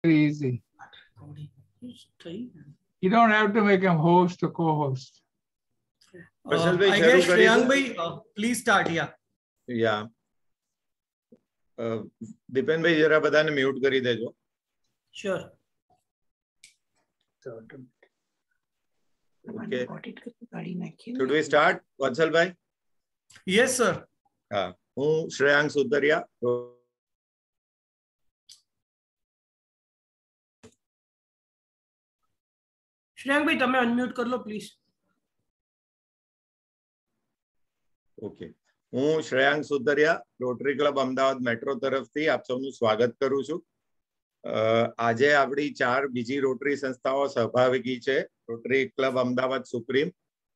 easy. You don't have to make him host or co-host. I guess Shreyank bhai, please start. Yeah. Dipen bhai जरा बधाने mute करी देजो. Sure. Okay. Should we start, Vatsal bhai? Yes, sir. हाँ, हूँ श्रेयांक सुतरिया. श्रेयांक भाई તમે unmute कर लो please. Okay, હું Shreyank Sutaria rotary club Ahmedabad metro તરફથી આપ સૌનું સ્વાગત કરું છું. આજે આપણી 4 બીજી રોટરી સંસ્થાઓ સહભાગી છે. Rotary club Ahmedabad Supreme,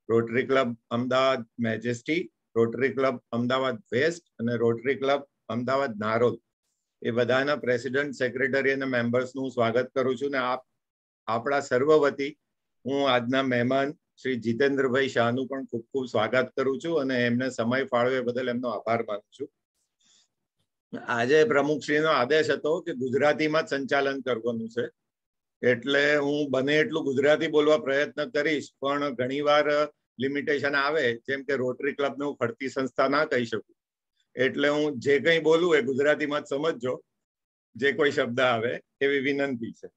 Rotary club Ahmedabad Majesty, Rotary club Ahmedabad West અને રોટરી ક્લબ અમદાવાદ નારોલ. એ બધાના પ્રેસિડેન્ટ, સેક્રેટરી અને મેમ્બર્સનું સ્વાગત કરું છું. ને આપણા સર્વ વતી હું આજના મહેમાન શ્રી જીતેન્દ્રભાઈ શાહનું પણ ખૂબ ખૂબ સ્વાગત કરું છું અને એમને સમય ફાળવે બદલ એમનો આભાર માનું છું. આજે પ્રમુખશ્રીનો આદેશ હતો કે ગુજરાતીમાં જ સંચાલન કરવાનું છે, એટલે હું બને એટલું ગુજરાતી બોલવા પ્રયત્ન કરીશ, પણ ઘણીવાર લિમિટેશન આવે, જેમ કે રોટરી ક્લબને હું ફરતી સંસ્થા ના કહી શકું, એટલે હું જે કંઈ બોલું એ ગુજરાતીમાં જ સમજજો, જે કોઈ શબ્દ આવે એવી વિનંતી છે.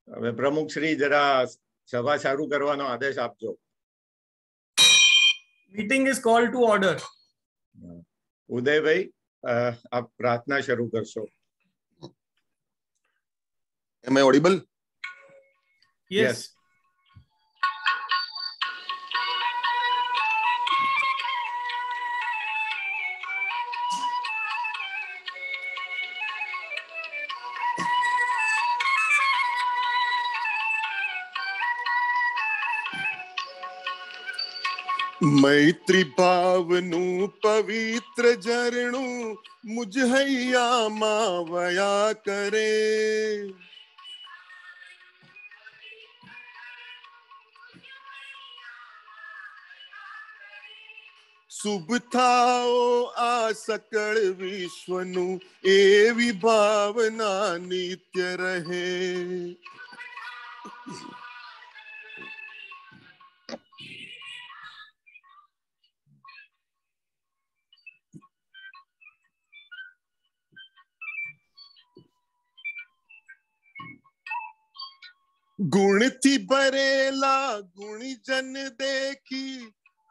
હવે પ્રમુખશ્રી જરા સભા શરૂ કરવાનો આદેશ આપજો. Meeting is call to order. Udaybhai, આપ પ્રાર્થના શરૂ કરશો. Am I audible? Yes. मैत्री भावनु पवित्र झरणु मुझ हैया मावया करे. શુભ થાઓ આ સકળ વિશ્વનું એવી ભાવના નિત્ય રહે. ગુણથી ભરેલા ગુણીજન દેખી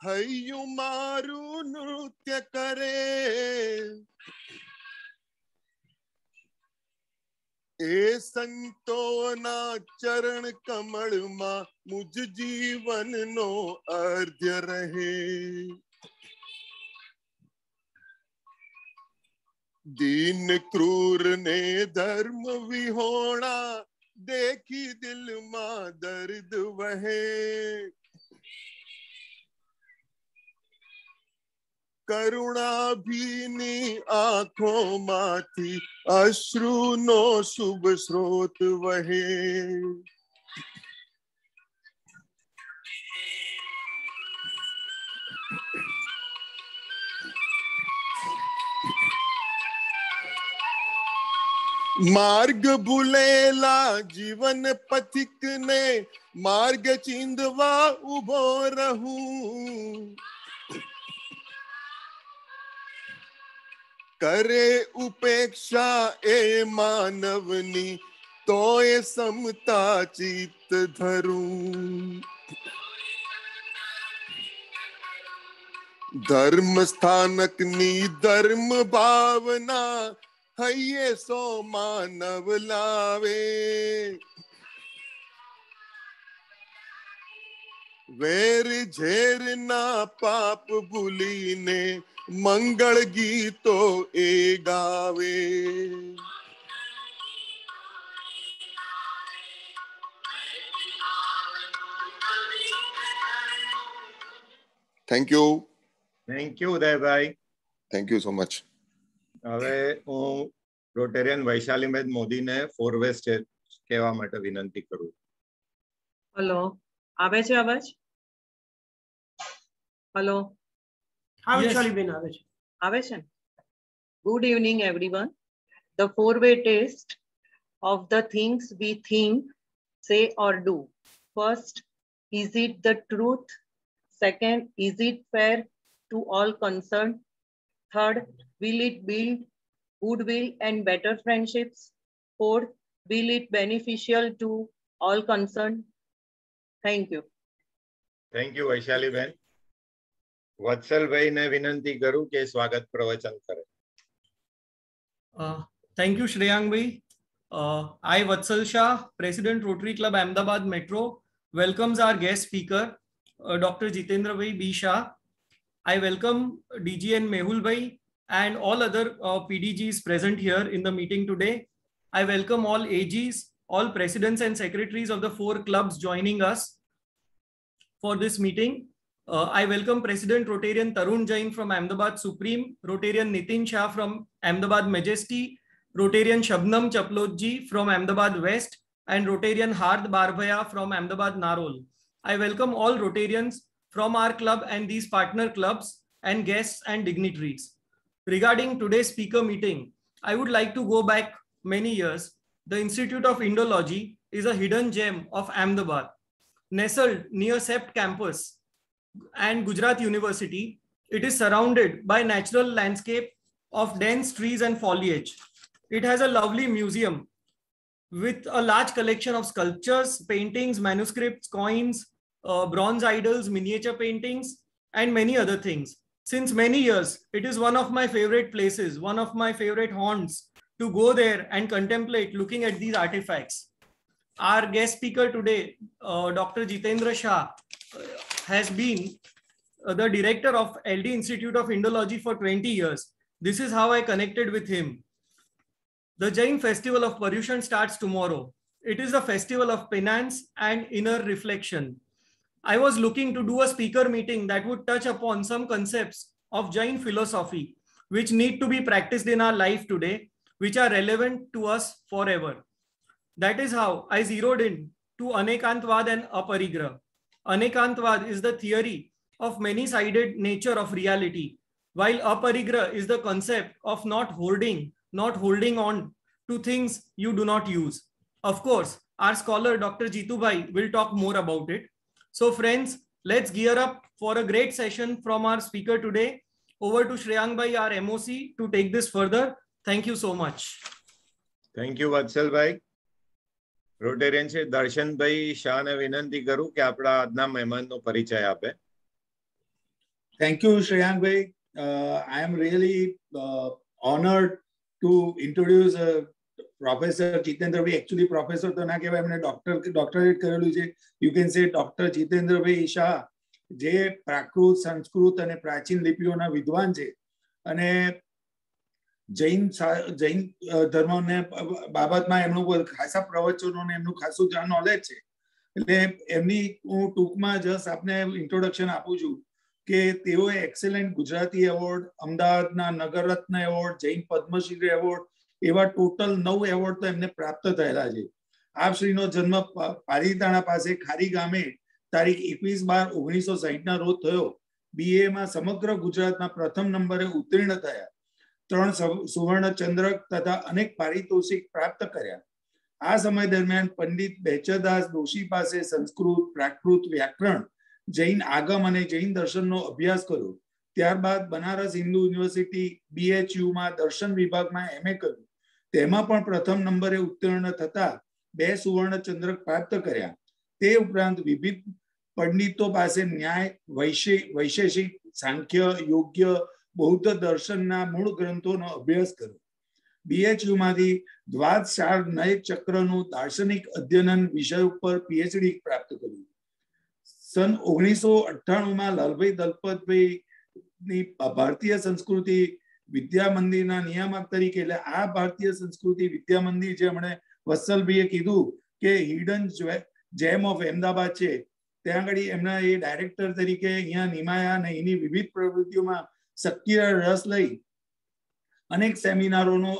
હૈયું મારું નૃત્ય કરે. એ સંતોના ચરણ કમળમાં મુજ જીવનનો અર્ધ્ય રહે. દીન ક્રૂર ને ધર્મ વિહોણા देखी दिल માં દર્દ વહે. કરુણા ભીની આંખોમાંથી અશ્રુનો શુભ સ્રોત વહે. मार्ग भूलेला जीवन पथिक ने मार्ग चींदवा उभो रहूं. करे उपेक्षा ए मानवनी तो ए समता चित्त धरूं. धर्म स्थानकनी धर्म भावना હૈયે સો માનવ લાવે. વેર ઝેર ના પાપ ભૂલીને મંગળ ગીતો એ ગાવે. Thank you. Thank you Udaybhai. Thank you so much. હવે હું રોટેરિયન વૈશાલીબેન મોદીને 4 વે સ્ટેજ કહેવા માટે વિનંતી કરું. હેલો, આવે છે અવાજ? હેલો, હા વૈશાલીબેન આવે છે. આવે છે. Good evening everyone. The 4-way test of the things we think, say, or do. First, is it the truth? Second, is it fair to all concerned? Third, will it build goodwill and better friendships? Fourth, will it beneficial to all concerned? Thank you. Thank you, Vaishali Ben. વત્સલભાઈ ને વિનંતી કરું કે સ્વાગત પ્રવચન કરે. Thank you, Shreyang bhai. I, Vatsal Shah, President Rotary Club Ahmedabad Metro, welcomes our guest speaker, Dr. Jitendra bhai B. Shah. I welcome DGN Mehul bhai and all other PDGs present here in the meeting today. I welcome all AGs, all presidents and secretaries of the 4 clubs joining us for this meeting. I welcome President Rotarian Tarun Jain from Ahmedabad Supreme, Rotarian Nitin Shah from Ahmedabad Majesty, Rotarian Shabnam Chaplotji from Ahmedabad West, and Rotarian Hard Barbhaya from Ahmedabad Narol. I welcome all Rotarians from our club and these partner clubs and guests and dignitaries. Regarding today's speaker meeting, I would like to go back many years. The Institute of Indology is a hidden gem of Ahmedabad. Nestled near Sept campus and Gujarat University, it is surrounded by natural landscape of dense trees and foliage. It has a lovely museum with a large collection of sculptures, paintings, manuscripts, coins, bronze idols, miniature paintings, and many other things. Since many years, it is one of my favorite places, one of my favorite haunts to go there and contemplate looking at these artifacts. Our guest speaker today, Dr. Jitendra Shah, has been the director of LD Institute of Indology for 20 years. This is how I connected with him. The Jain Festival of Paryushan starts tomorrow. It is a festival of penance and inner reflection. I was looking to do a speaker meeting that would touch upon some concepts of Jain philosophy, which need to be practiced in our life today, which are relevant to us forever. That is how I zeroed in to Anekantvad and Aparigrah. Anekantvad is the theory of many-sided nature of reality, while Aparigrah is the concept of not holding on to things you do not use. Of course, our scholar Dr. Jitu Bhai will talk more about it. So friends, let's gear up for a great session from our speaker today. Over to Shreyang Bhai, our MOC, to take this further. Thank you so much. Thank you, Vatsal Bhai. Rotarian છે દર્શનભાઈ શાહને વિનંતી કરું કે આપણા આજના મહેમાનનો પરિચય આપે. Thank you, Shreyang bhai. I am really honored to introduce Professor Jitendra bhai. Actually, Professor તો ના કહેવાય, એમને ડોક્ટરેટ કરેલું છે. You can say Dr. Jitendra bhai Shah, જે પ્રાકૃત, સંસ્કૃત અને પ્રાચીન લિપિઓના વિદ્વાન છે અને જૈન ધર્મને બાબતમાં એમનું ખાસા પ્રવચનો ને એમનું ખાસું નોલેજ છે. એટલે એમની હું ટૂંકમાં જસ્ટ આપને ઇન્ટ્રોડક્શન આપું છું કે તેઓએ એક્સેલન્ટ ગુજરાતી એવોર્ડ, અમદાવાદના નગરરત્ન એવોર્ડ, જૈન પદ્મશ્રી એવોર્ડ, એવા ટોટલ 9 એવોર્ડ તો એમને પ્રાપ્ત થયેલા છે. આપશ્રીનો જન્મ પાલીતાણા પાસે ખારી ગામે તારીખ 21/12/1960 રોજ થયો. BA માં સમગ્ર ગુજરાતમાં પ્રથમ નંબરે ઉત્તીર્ણ થયા. 3 સુવર્ણ ચંદ્રક તથા અનેક પારિતોષિક પ્રાપ્ત કર્યા. આ સમય દરમિયાન પંડિત બેચરદાસ દોશી પાસે સંસ્કૃત, પ્રાકૃત, વ્યાકરણ, જૈન આગમ અને જૈન દર્શનનો અભ્યાસ કર્યો. ત્યારબાદ બનારસ હિન્દુ યુનિવર્સિટી BHU માં દર્શન વિભાગમાં MA કર્યું. તેમાં પણ પ્રથમ નંબરે ઉત્તીર્ણ થતા 2 સુવર્ણ ચંદ્રક પ્રાપ્ત કર્યા. તે ઉપરાંત વિવિધ પંડિતો પાસે ન્યાય, વૈશેષિક, સાંખ્ય, યોગ્ય, બૌદ્ધ દર્શનના મૂળ ગ્રંથોનો અભ્યાસ કર્યો. BHU માંથી દ્વાદશાર નય ચક્રનું દાર્શનિક અધ્યયન વિષય ઉપર PhD પ્રાપ્ત કર્યું. સન 1998 માં લાલભાઈ દલપતભાઈની ભારતીય સંસ્કૃતિ વિદ્યા મંદિરના નિયામક તરીકે, એટલે આ ભારતીય સંસ્કૃતિ વિદ્યા મંદિર જે હમણે વત્સલભાઈએ કીધું કે હિડન જેમ ઓફ અહેમદાબાદ છે, ત્યાં આગળ એમના એ ડાયરેક્ટર તરીકે અહીંયા નિમાયા અને એની વિવિધ પ્રવૃત્તિઓમાં સક્રિય રસ લઈ અનેક સેમિનારોનું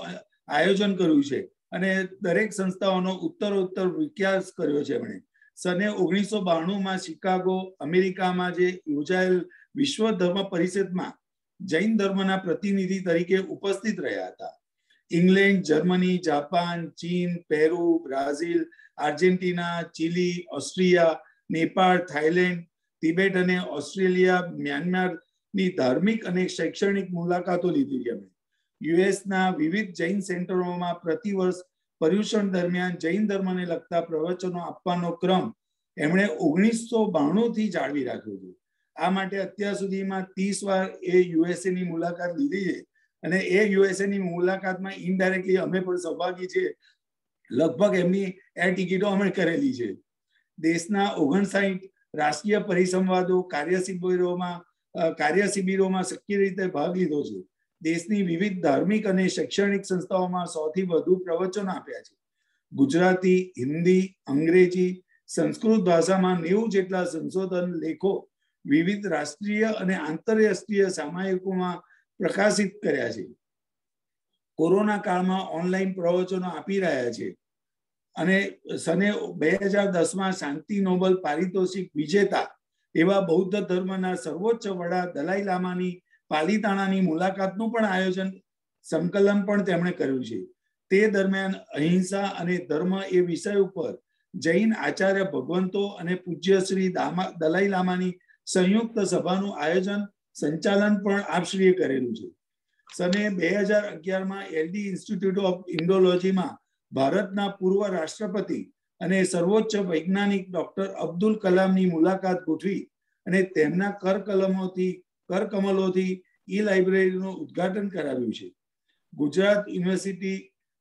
આયોજન કર્યું છે અને દરેક સંસ્થાઓનો ઉત્તરોત્તર વિકાસ કર્યો છે. એમણે સને 1992 માં શિકાગો, અમેરિકામાં જે યોજાયેલ વિશ્વ ધર્મ પરિષદમાં જૈન ધર્મના પ્રતિનિધિ તરીકે ઉપસ્થિત રહ્યા હતા. ઇંગ્લેન્ડ, જર્મની, જાપાન, ચીન, Peru, Brazil, Argentina, chilli, Austria, Nepal, Thailand, Tibet અને ઓસ્ટ્રેલિયા, મ્યાનમારની ધાર્મિક અને શૈક્ષણિક મુલાકાતો લીધી છે. યુએસના વિવિધ જૈન સેન્ટરોમાં પ્રતિવર્ષ પર્યુષણ દરમિયાન જૈન ધર્મને લગતા પ્રવચનો આપવાનો ક્રમ એમણે 1992 થી જાળવી રાખ્યો છે. આ માટે અત્યાર સુધીમાં 30 વાર એ યુએસએ ની મુલાકાત લીધી છે અને એ યુએસએ ની મુલાકાતમાં ઇનડાયરેક્ટલી અમે પણ સહભાગી છે. લગભગ એમની એર ટિકિટો અમે કરેલી છે. દેશના 59 રાષ્ટ્રીય પરિસંવાદો, કાર્યશિબિરોમાં સક્રિય રીતે ભાગ લીધો છે. દેશની વિવિધ ધાર્મિક અને શૈક્ષણિક સંસ્થાઓમાં 100 થી વધુ પ્રવચનો આપ્યા છે. ગુજરાતી, હિન્દી, અંગ્રેજી, સંસ્કૃત ભાષામાં 90 જેટલા સંશોધન લેખો વિવિધ રાષ્ટ્રીય અને આંતરરાષ્ટ્રીય સામયિકોમાં પ્રકાશિત કર્યા છે. કોરોના કાળમાં ઓનલાઈન પ્રવચનો આપી રહ્યા છે અને સને 2010માં શાંતિ નોબેલ પારિતોષિક વિજેતા એવા બૌદ્ધ ધર્મના સર્વોચ્ચ વડા દલાઈ લામાની પાલિતાણાની મુલાકાતનું પણ આયોજન સંકલન પણ તેમણે કર્યું છે. તે દરમિયાન અહિંસા અને ધર્મ એ વિષય ઉપર જૈન આચાર્ય ભગવંતો અને પૂજ્ય શ્રી દલાઈ લામાની સંયુક્ત સભાનું આયોજન સંચાલન પણ આપશ્રીએ કરેલું છે. સને 2011માં એલડી ઇન્સ્ટિટ્યૂટ ઓફ ઇન્ડોલોજીમાં ભારતના પૂર્વ રાષ્ટ્રપતિ અને સર્વોચ્ચ વૈજ્ઞાનિક ડોક્ટર અબ્દુલ કલામની મુલાકાત ગોઠવી અને તેમના કરકમલોથી ઈ લાઇબ્રેરીનું ઉદ્ઘાટન કરાવ્યું છે. ગુજરાત યુનિવર્સિટી,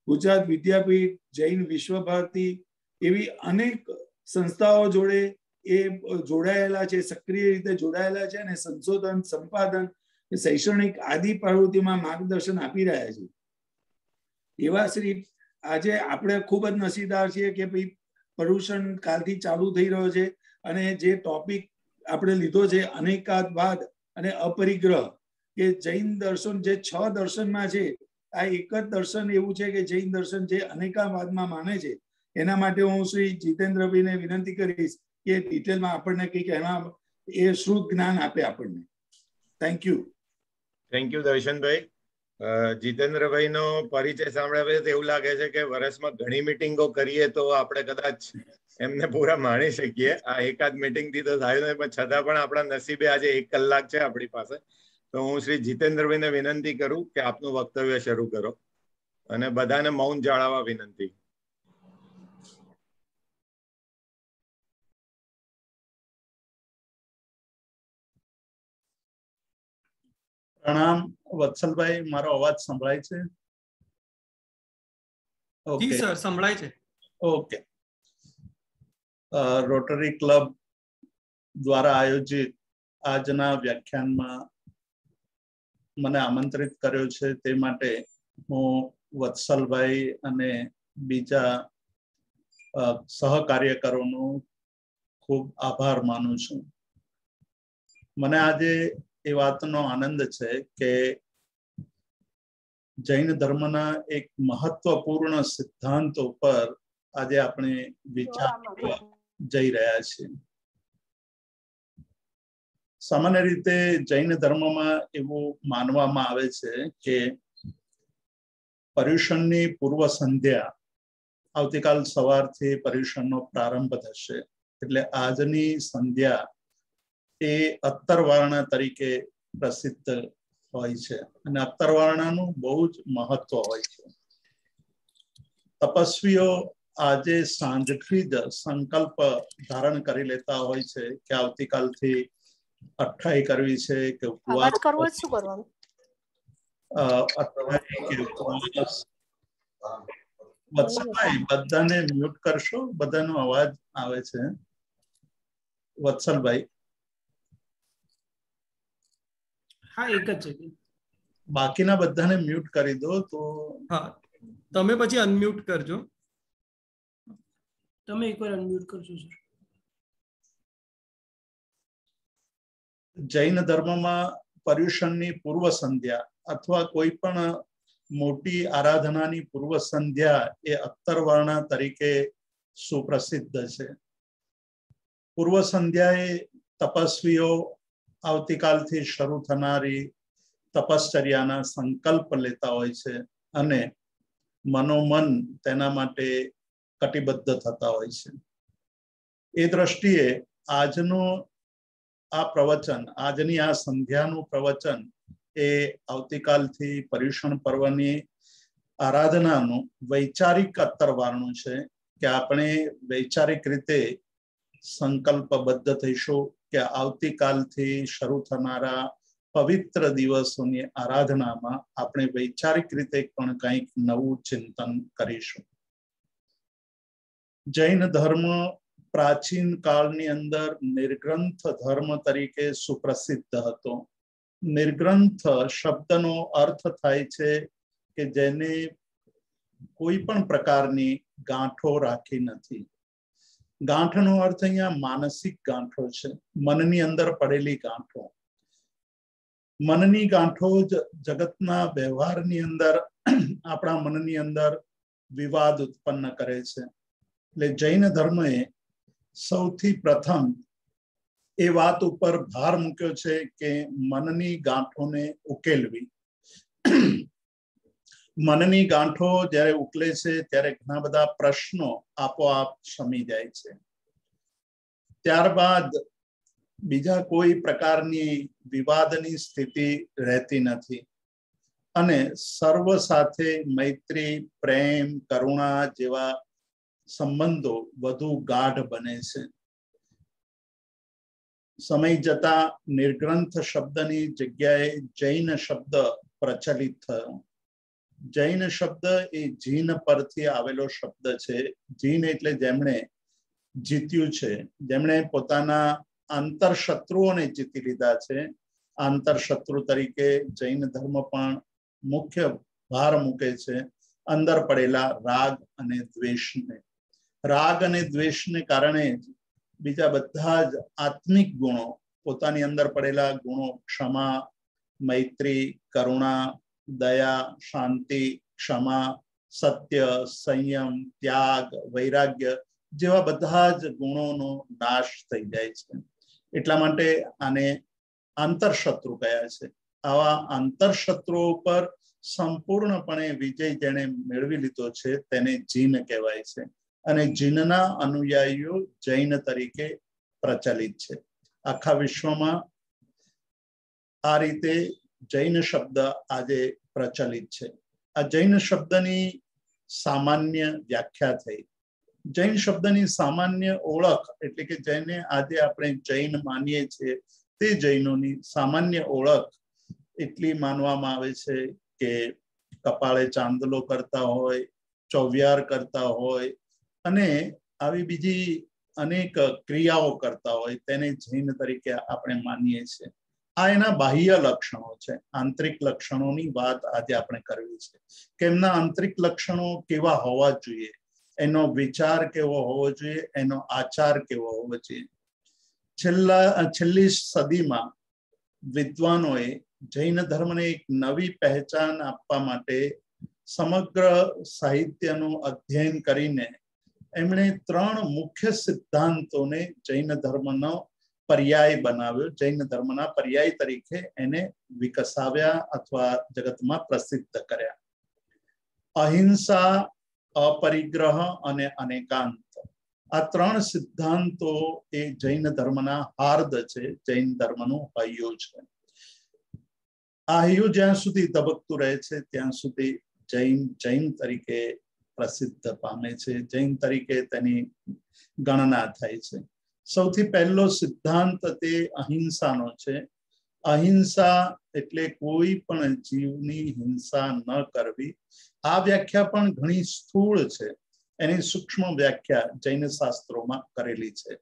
ગુજરાત વિદ્યાપીઠ, જૈન વિશ્વ ભારતી એવી અનેક સંસ્થાઓ જોડે એ જોડાયેલા છે, સક્રિય રીતે જોડાયેલા છે અને સંશોધન, સંપાદન, શૈક્ષણિક આદિ પ્રવૃત્તિમાં માર્ગદર્શન આપી રહ્યા છે. એવા શ્રી આજે આપણે ખૂબ જ નસીબદાર છીએ કે ભાઈ પર્યુષણ કાલથી ચાલુ થઈ રહ્યો છે અને જે ટોપિક આપણે લીધો છે અનેકાદવાદ અને અપરિગ્રહ, કે જૈન દર્શન જે 6 દર્શનમાં છે આ એક જ દર્શન એવું છે કે જૈન દર્શન જે અનેકાવાદમાં માને છે. એના માટે હું શ્રી જીતેન્દ્રભાઈને વિનંતી કરીશ કે ડિટેલમાં આપણને કંઈક એમાં એ શ્રુત જ્ઞાન આપે આપણને. Thank you. Thank you Darshanbhai. જીતેન્દ્રભાઈનો પરિચય સાંભળ્યા પછી એવું લાગે છે કે વર્ષમાં ઘણી મીટિંગો કરીએ તો આપણે કદાચ એમને પૂરા માણી શકીએ. આ એકાદ મીટિંગ થી તો થાય નહીં, પણ છતાં પણ આપણા નસીબે આજે 1 કલાક છે આપણી પાસે. તો હું શ્રી જીતેન્દ્રભાઈને વિનંતી કરું કે આપનું વક્તવ્ય શરૂ કરો અને બધાને મૌન જાળવવા વિનંતી. પ્રણામ વત્સલભાઈ, મારો અવાજ સંભળાય છે? જી સર, સંભળાય છે. ઓકે. રોટરી ક્લબ દ્વારા આયોજિત આજના વ્યાખ્યાનમાં મને આમંત્રિત કર્યો છે તે માટે હું વત્સલભાઈ અને બીજા સહકાર્યકરોનો ખૂબ આભાર માનું છું. મને આજે એ વાતનો આનંદ છે કે જૈન ધર્મના એક મહત્વપૂર્ણ સિદ્ધાંત ઉપર આજે આપણે વિચાર જઈ રહ્યા છીએ. સામાન્ય રીતે જૈન ધર્મમાં એવું માનવામાં આવે છે કે પર્યુષણની પૂર્વ સંધ્યા, આવતીકાલ સવારથી પર્યુષણનો પ્રારંભ થશે, એટલે આજની સંધ્યા એ અત્તરવાર્ણા તરીકે પ્રસિદ્ધ હોય છે અને અત્તરવાર્ણાનું બહુ જ મહત્વ હોય છે. તપસ્વીઓ આજે સાંજથી જ સંકલ્પ ધારણ કરી લેતા હોય છે કે આવતીકાલથી અઠ્ઠાઈ કરવી છે કે ઉપવાસ કરવો, શું કરવાનું, અઠ્ઠાઈ કે ઉપવાસ. વત્સલભાઈ બધાને મ્યુટ કરશો, બધાનો અવાજ આવે છે. વત્સલભાઈ. હા, એક જ છે. બાકીના બધાને મ્યુટ કરી દો. તો હા, તમે પછી અનમ્યુટ કરજો. તમે એકવાર અનમ્યુટ કરજો સર. જૈન ધર્મમાં પર્યુષણની પૂર્વ સંધ્યા અથવા કોઈ પણ મોટી આરાધનાની પૂર્વ સંધ્યા એ અત્તરવાર્ણા તરીકે સુપ્રસિદ્ધ છે. પૂર્વ સંધ્યાએ તપસ્વીઓ આવતીકાલથી શરૂ થનારી તપશ્ચર્યાના સંકલ્પ લેતા હોય છે અને મનોમન તેના માટે કટિબદ્ધ થતા હોય છે. એ દ્રષ્ટિએ આજનું આ પ્રવચન, આજની આ સંધ્યાનું પ્રવચન એ આવતીકાલથી પર્યુષણ પર્વની આરાધનાનું વૈચારિક અત્તરવારણું છે કે આપણે વૈચારિક રીતે સંકલ્પબદ્ધ થઈશું કે આવતીકાલથી શરૂ થનારા પવિત્ર દિવસોની આરાધનામાં આપણે વૈચારિક રીતે પણ કંઈક નવું ચિંતન કરીશું. જૈન ધર્મ પ્રાચીન કાળની અંદર નિર્ગ્રંથ ધર્મ તરીકે સુપ્રસિદ્ધ હતો. નિર્ગ્રંથ શબ્દનો અર્થ થાય છે કે જેને કોઈ પણ પ્રકારની ગાંઠો રાખી નથી. ગાંઠનો અર્થ અહીંયા માનસિક ગાંઠો છે, મનની અંદર પડેલી ગાંઠો. મનની ગાંઠો જ જગતના વ્યવહારની અંદર, આપણા મનની અંદર વિવાદ ઉત્પન્ન કરે છે. એટલે જૈન ધર્મએ સૌથી પ્રથમ એ વાત ઉપર ભાર મૂક્યો છે કે મનની ગાંઠોને ઉકેલવી. મનની ગાંઠો જ્યારે ઉકલે છે ત્યારે ઘણા બધા પ્રશ્નો આપોઆપ શમી જાય છે. ત્યારબાદ બીજા કોઈ પ્રકારની વિવાદની સ્થિતિ રહેતી નથી અને સર્વ સાથે મૈત્રી, પ્રેમ, કરુણા જેવા સંબંધો વધુ ગાઢ બને છે. સમય જતા નિર્ગ્રંથ શબ્દની જગ્યાએ જૈન શબ્દ પ્રચલિત થયો. જૈન શબ્દ એ જીન પરથી આવેલો શબ્દ છે. જીન એટલે જેમણે જીત્યું છે, જેમણે પોતાના આંતરશત્રુઓને જીતી લીધા છે. આંતરશત્રુ તરીકે જૈન ધર્મ પણ મુખ્ય ભાર મૂકે છે અંદર પડેલા રાગ અને દ્વેષને. રાગ અને દ્વેષને કારણે જ બીજા બધા જ આત્મિક ગુણો, પોતાની અંદર પડેલા ગુણો, ક્ષમા, મૈત્રી, કરુણા, દયા, શાંતિ, ક્ષમા, સત્ય, સંયમ, ત્યાગ, વૈરાગ્ય જેવા બધા જ ગુણોનો નાશ થઈ જાય છે. એટલા માટે આને આંતરશત્રુ કહ્યા છે. આવા આંતરશત્રુઓ પર સંપૂર્ણપણે વિજય જેણે મેળવી લીધો છે તેને જીન કહેવાય છે અને જીનના અનુયાયીઓ જૈન તરીકે પ્રચલિત છે. આખા વિશ્વમાં આ રીતે જૈન શબ્દ આજે પ્રચલિત છે. આ જૈન શબ્દની સામાન્ય વ્યાખ્યા થઈ. જૈન શબ્દની સામાન્ય ઓળખ એટલે કે જેને આજે આપણે જૈન માનીએ છીએ તે જૈનોની સામાન્ય ઓળખ એટલી માનવામાં આવે છે કે કપાળે ચાંદલો કરતા હોય, ચોવિયાર કરતા હોય અને આવી બીજી અનેક ક્રિયાઓ કરતા હોય તેને જૈન તરીકે આપણે માનીએ છીએ. આ એના બાહ્ય લક્ષણો છે. આંતરિક લક્ષણોની વાત આજે આપણે કરવી છે કે એમના આંતરિક લક્ષણો કેવા હોવા જોઈએ, એનો વિચાર કેવો હોવો જોઈએ, એનો આચાર કેવો હોવો જોઈએ. છેલ્લી સદીમાં વિદ્વાનોએ જૈન ધર્મને એક નવી પહેચાન આપવા માટે સમગ્ર સાહિત્યનું અધ્યયન કરીને એમણે 3 મુખ્ય સિદ્ધાંતોને જૈન ધર્મનો પર્યાય બનાવ્યો. જૈન ધર્મના પર્યાય તરીકે એને વિકસાવ્યા અથવા જગતમાં પ્રસિદ્ધ કર્યા. અહિંસા, અપરિગ્રહ અને અનેકાંત. આ 3 સિદ્ધાંતો એ જૈન ધર્મના હાર્દ છે, જૈન ધર્મનું હૈયું છે. આ હૈયું જ્યાં સુધી ધબકતું રહે છે ત્યાં સુધી જૈન તરીકે પ્રસિદ્ધ પામે છે, જૈન તરીકે તેની ગણના થાય છે. સૌથી પહેલો સિદ્ધાંત તે અહિંસાનો છે. અહિંસા એટલે કોઈ પણ જીવની હિંસા ન કરવી. આ વ્યાખ્યા પણ ઘણી સ્થૂળ છે. એની સૂક્ષ્મ વ્યાખ્યા જૈન શાસ્ત્રોમાં કરેલી છે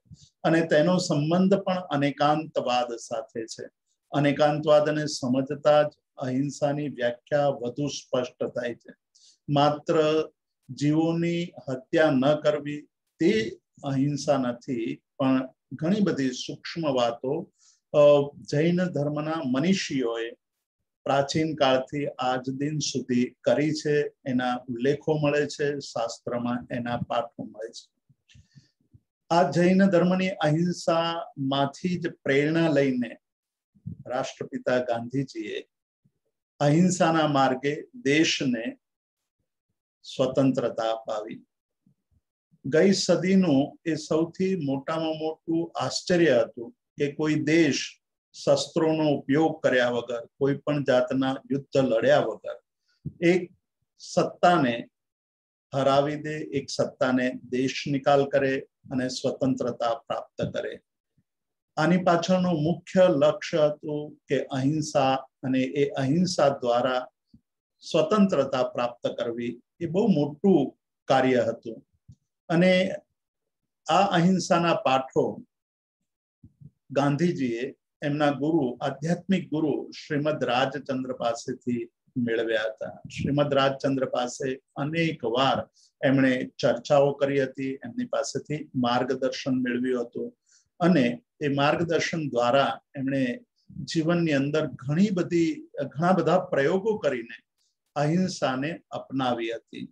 અને તેનો સંબંધ પણ અનેકાંતવાદ સાથે છે. અનેકાંતવાદને સમજતા જ અહિંસાની વ્યાખ્યા વધુ સ્પષ્ટ થાય છે. માત્ર જીવોની હત્યા ન કરવી તે અહિંસા નથી, પણ ઘણી બધી સૂક્ષ્મ વાતો જૈન ધર્મના મનીષીઓએ પ્રાચીન કાળથી આજ દિન સુધી કરી છે. એના ઉલ્લેખો મળે છે, શાસ્ત્રમાં એના પાઠો મળે છે. આ જૈન ધર્મની અહિંસામાંથી જ પ્રેરણા લઈને રાષ્ટ્રપિતા ગાંધીજીએ અહિંસાના માર્ગે દેશને સ્વતંત્રતા અપાવી. ગઈ સદીનું એ સૌથી મોટામાં મોટું આશ્ચર્ય હતું કે કોઈ દેશ શસ્ત્રોનો ઉપયોગ કર્યા વગર, કોઈ પણ જાતના યુદ્ધ લડ્યા વગર એક સત્તાને હરાવી દે, એક સત્તાને દેશ નિકાલ કરે અને સ્વતંત્રતા પ્રાપ્ત કરે. આની પાછળનું મુખ્ય લક્ષ્ય હતું કે અહિંસા, અને એ અહિંસા દ્વારા સ્વતંત્રતા પ્રાપ્ત કરવી એ બહુ મોટું કાર્ય હતું. અને આ અહિંસાના પાઠો ગાંધીજીએ એમના ગુરુ, આધ્યાત્મિક ગુરુ શ્રીમદ રાજચંદ્ર પાસેથી મેળવ્યા હતા. શ્રીમદ રાજચંદ્ર પાસે અનેક વાર એમણે ચર્ચાઓ કરી હતી, એમની પાસેથી માર્ગદર્શન મેળવ્યું હતું, અને એ માર્ગદર્શન દ્વારા એમણે જીવનની અંદર ઘણા બધા પ્રયોગો કરીને અહિંસાને અપનાવી હતી.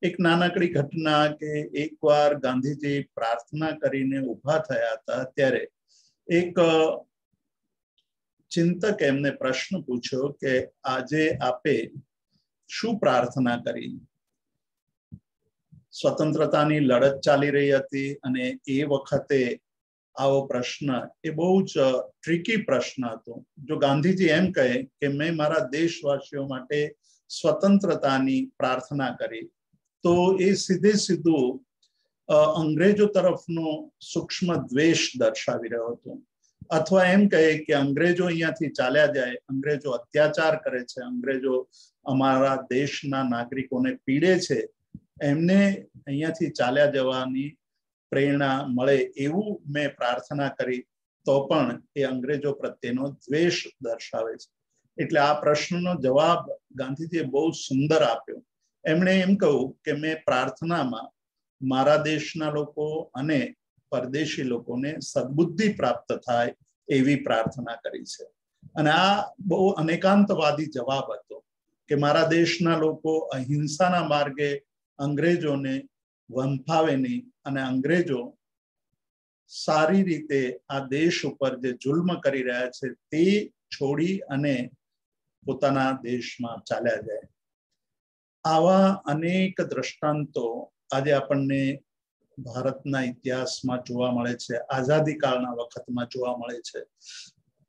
એક નાનકડી ઘટના કે એકવાર ગાંધીજી પ્રાર્થના કરીને ઊભા થયા હતા, ત્યારે એક ચિંતક એમને પ્રશ્ન પૂછ્યો કે આજે આપે શું પ્રાર્થના કરી? સ્વતંત્રતાની લડત ચાલી રહી હતી, અને એ વખતે આવો પ્રશ્ન એ બહુ જ ટ્રિકી પ્રશ્ન હતો. જો ગાંધીજી એમ કહે કે મેં મારા દેશવાસીઓ માટે સ્વતંત્રતાની પ્રાર્થના કરી, તો એ સીધું અંગ્રેજો તરફનો સૂક્ષ્મ દ્વેષ દર્શાવી રહ્યો હતો. અથવા એમ કહે કે અંગ્રેજો અહીંયાથી ચાલ્યા જાય, અંગ્રેજો અત્યાચાર કરે છે, અંગ્રેજો અમારા દેશના નાગરિકોને પીડે છે, એમને અહીંયાથી ચાલ્યા જવાની પ્રેરણા મળે એવું મેં પ્રાર્થના કરી, તો પણ એ અંગ્રેજો પ્રત્યેનો દ્વેષ દર્શાવે છે. એટલે આ પ્રશ્નનો જવાબ ગાંધીજીએ બહુ સુંદર આપ્યો. એમણે એમ કહ્યું કે મેં પ્રાર્થનામાં મારા દેશના લોકો અને પરદેશી લોકોને સદબુદ્ધિ પ્રાપ્ત થાય એવી પ્રાર્થના કરી છે. અને આ બહુ અનેકાંતવાદી જવાબ હતો કે મારા દેશના લોકો અહિંસાના માર્ગે અંગ્રેજોને વંથાવે નહીં, અને અંગ્રેજો સારી રીતે આ દેશ ઉપર જે જુલ્મ કરી રહ્યા છે તે છોડી અને પોતાના દેશમાં ચાલ્યા જાય. આવા અનેક દ્રષ્ટાંતો આજે આપણને ભારતના ઇતિહાસમાં જોવા મળે છે, આઝાદી કાળના વખતમાં જોવા મળે છે.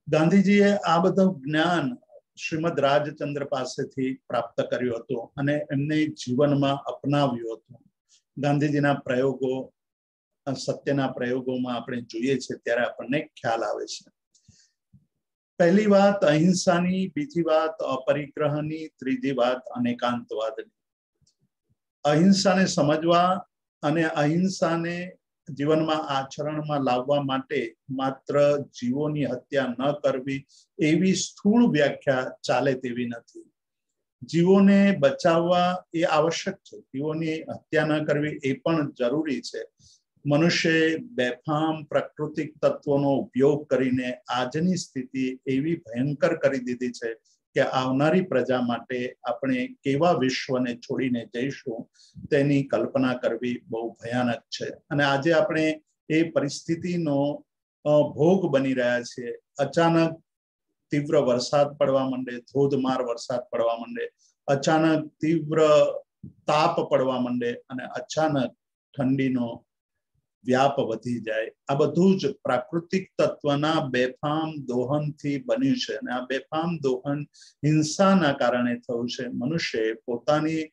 ગાંધીજીએ આ બધું જ્ઞાન શ્રીમદ રાજચંદ્ર પાસેથી પ્રાપ્ત કર્યું હતું અને એમને જીવનમાં અપનાવ્યું હતું. ગાંધીજીના પ્રયોગો, સત્યના પ્રયોગોમાં આપણે જોઈએ છીએ ત્યારે આપણને ખ્યાલ આવે છે. પહેલી વાત અહિંસાની, બીજી વાત અપરિગ્રહની, ત્રીજી વાત અનેકાંતવાદની. અહિંસાને સમજવા અને અહિંસાને જીવનમાં આચરણમાં લાવવા માટે માત્ર જીવોની હત્યા ન કરવી એવી સ્થૂળ વ્યાખ્યા ચાલે તેવી નથી. જીવોને બચાવવા એ આવશ્યક છે, જીવોની હત્યા ન કરવી એ પણ જરૂરી છે. મનુષ્ય બેફામ પ્રાકૃતિક તત્વોનો ઉપયોગ કરીને આજની સ્થિતિ એવી ભયંકર કરી દીધી છે કે આવનારી પ્રજા માટે આપણે કેવા વિશ્વને છોડીને જઈશું તેની કલ્પના કરવી બહુ ભયાનક છે. અને આજે આપણે એ પરિસ્થિતિનો ભોગ બની રહ્યા છીએ. અચાનક તીવ્ર વરસાદ પડવા માંડે, ધોધમાર વરસાદ પડવા માંડે, અચાનક તીવ્ર તાપ પડવા માંડે, અને અચાનક ઠંડીનો વ્યાપ વધી જાય. આ બધું જ પ્રાકૃતિક તત્વના બેફામ દોહનથી બન્યું છે, અને આ બેફામ દોહન હિંસાના કારણે થયું છે. મનુષ્ય પોતાની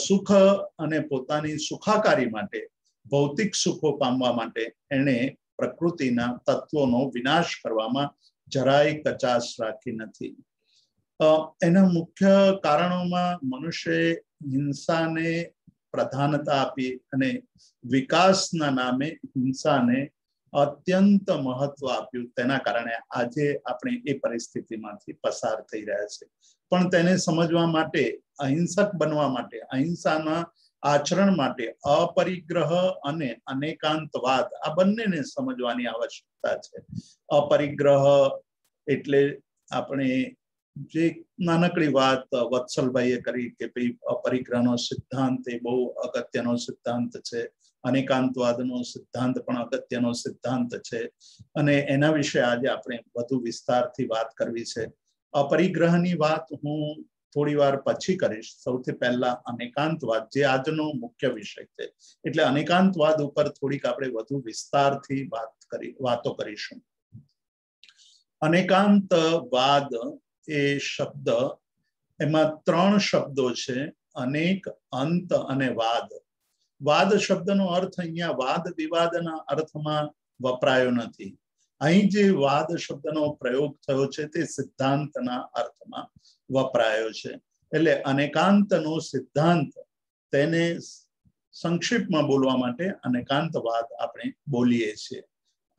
સુખ અને પોતાની સુખાકારી માટે, ભૌતિક સુખો પામવા માટે એને પ્રકૃતિના તત્વોનો વિનાશ કરવામાં જરાય કચાશ રાખી નથી. એના મુખ્ય કારણોમાં મનુષ્યએ હિંસાને પ્રધાનતા આપી અને વિકાસના નામે હિંસાને અત્યંત મહત્વ આપ્યું. તેના કારણે આજે આપણે એ પરિસ્થિતિમાંથી પસાર થઈ રહ્યા છે. પણ તેને સમજવા માટે, અહિંસક બનવા માટે, અહિંસાના આચરણ માટે અપરિગ્રહ અને અનેકાંતવાદ આ બંનેને સમજવાની આવશ્યકતા છે. અપરિગ્રહ એટલે આપણે જે નાનકડી વાત વત્સલભાઈએ કરી કે ભાઈ અપરિગ્રહનો સિદ્ધાંત એ બહુ અગત્યનો સિદ્ધાંત છે, અનેકાંતવાદનો સિદ્ધાંત પણ અગત્યનો સિદ્ધાંત છે, અને એના વિશે આજે આપણે વધુ વિસ્તારથી વાત કરવી છે. અપરિગ્રહની વાત હું થોડી વાર પછી કરીશ. સૌથી પહેલા અનેકાંતવાદ, જે આજનો મુખ્ય વિષય છે, એટલે અનેકાંતવાદ ઉપર થોડીક આપણે વધુ વિસ્તારથી વાતો કરીશું. અનેકાંતવાદ એ શબ્દ, એમાં 3 શબ્દો છે, અનેક, અંત અને વાદ. વાદ શબ્દનો અર્થ અહીંયા વાદ વિવાદના અર્થમાં વપરાયો નથી. અહીં જે વાદ શબ્દનો પ્રયોગ થયો છે તે સિદ્ધાંતના અર્થમાં વપરાયો છે. એટલે અનેકાંતનો સિદ્ધાંત, તેને સંક્ષિપ્તમાં બોલવા માટે અનેકાંતવાદ આપણે બોલીએ છીએ.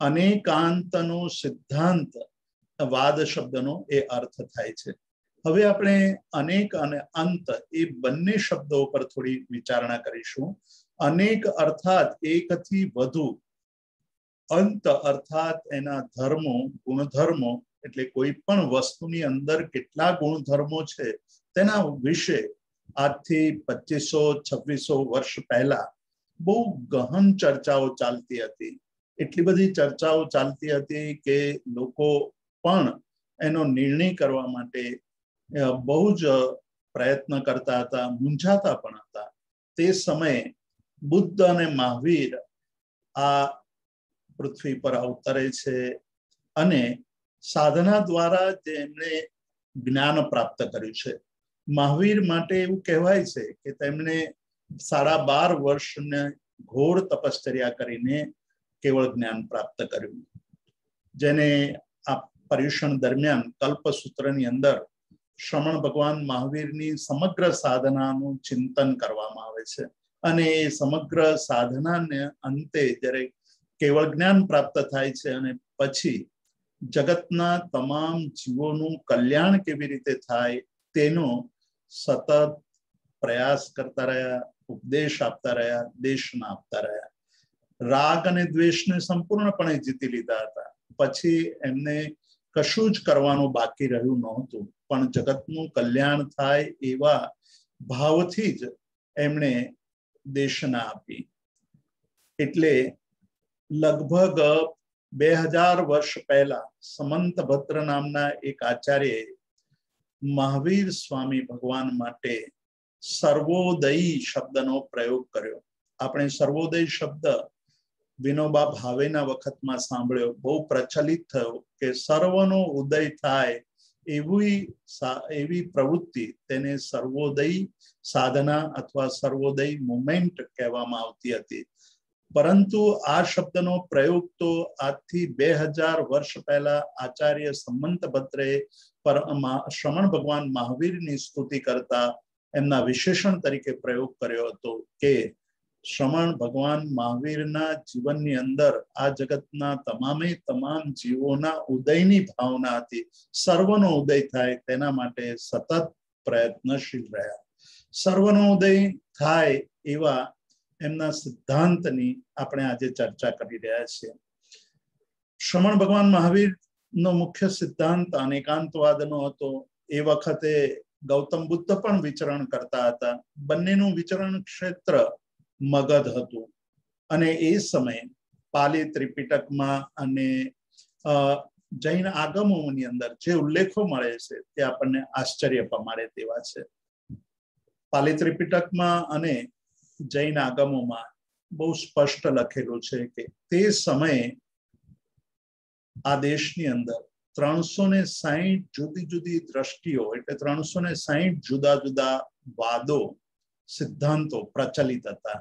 અનેકાંતનો સિદ્ધાંત વાદ શબ્દનો એ અર્થ થાય છે. હવે આપણે અનેક અને અંત એ બંને શબ્દો પર થોડી વિચારણા કરીશું. અનેક અર્થાત એકથી વધુ, અંત અર્થાત એના ધર્મો, ગુણધર્મો, એટલે કોઈ પણ વસ્તુની અંદર કેટલા ગુણધર્મો છે તેના વિશે આજથી 2500-2600 વર્ષ પહેલા બહુ ગહન ચર્ચાઓ ચાલતી હતી. એટલી બધી ચર્ચાઓ ચાલતી હતી કે લોકો પણ એનો નિર્ણય કરવા માટે બહુ જ પ્રયત્ન કરતા હતા, મૂંઝાતા પણ હતા. તે સમયે બુદ્ધ અને મહાવીર આ પૃથ્વી પર અવતરે છે અને સાધના દ્વારા જેમણે જ્ઞાન પ્રાપ્ત કર્યું છે. મહાવીર માટે એવું કહેવાય છે કે તેમણે 12.5 વર્ષને ઘોર તપશ્ચર્યા કરીને કેવળ જ્ઞાન પ્રાપ્ત કર્યું, જેને આ પર્યુષણ દરમિયાન કલ્પસૂત્રની અંદર શ્રમણ ભગવાન મહાવીરની સમગ્ર સાધનાનું ચિંતન કરવામાં આવે છે. અને એ સમગ્ર સાધનાને અંતે જ્યારે કેવળ જ્ઞાન પ્રાપ્ત થાય છે અને પછી જગતના તમામ જીવોનું કલ્યાણ કેવી રીતે થાય તેનો સતત પ્રયાસ કરતા રહ્યા, ઉપદેશ આપતા રહ્યા, દેશના આપતા રહ્યા. રાગ અને દ્વેષને સંપૂર્ણપણે જીતી લીધા હતા. પછી એમને કશું જ કરવાનું બાકી રહ્યું નહોતું, પણ જગતનું કલ્યાણ થાય એવા ભાવથી જ એમણે દેશના આપી. એટલે લગભગ 2000 વર્ષ પહેલા સમંતભદ્ર નામના એક આચાર્યએ મહાવીર સ્વામી ભગવાન માટે સર્વોદયી શબ્દનો પ્રયોગ કર્યો. આપણે સર્વોદય શબ્દ વિનોબા ભાવેના વખતમાં સાંભળ્યો, બહુ પ્રચલિત થયો કે સર્વનો ઉદય થાય એવી પ્રવૃત્તિ, તેને સર્વોદય સાધના અથવા સર્વોદય મુવમેન્ટ કહેવામાં આવતી હતી. પરંતુ આ શબ્દનો પ્રયોગ તો આજથી 2000 વર્ષ પહેલા આચાર્ય સમંતભદ્રે શ્રમણ ભગવાન મહાવીરની સ્તુતિ કરતા એમના વિશેષણ તરીકે પ્રયોગ કર્યો હતો કે શ્રમણ ભગવાન મહાવીરના જીવનની અંદર આ જગતના તમામે તમામ જીવોના ઉદયની ભાવના હતી. સર્વનો ઉદય થાય તેના માટે સતત પ્રયત્નશીલ રહ્યા. સર્વનો ઉદય થાય એવા એમના સિદ્ધાંતની આપણે આજે ચર્ચા કરી રહ્યા છીએ. શ્રમણ ભગવાન મહાવીરનો મુખ્ય સિદ્ધાંત અનેકાંતવાદનો હતો. એ વખતે ગૌતમ બુદ્ધ પણ વિચરણ કરતા હતા. બંનેનું વિચરણ ક્ષેત્ર મગધ હતું. અને એ સમયે પાલી ત્રિપિટકમાં અને જૈન આગમોની અંદર જે ઉલ્લેખો મળે છે તે આપણને આશ્ચર્ય પમાડે તેવા છે. પાલી ત્રિપિટકમાં અને જૈન આગમોમાં બહુ સ્પષ્ટ લખેલું છે કે તે સમયે આ દેશની અંદર 360 જુદી જુદી દ્રષ્ટિઓ, એટલે 360 જુદા જુદા વાદો, સિદ્ધાંતો પ્રચલિત હતા.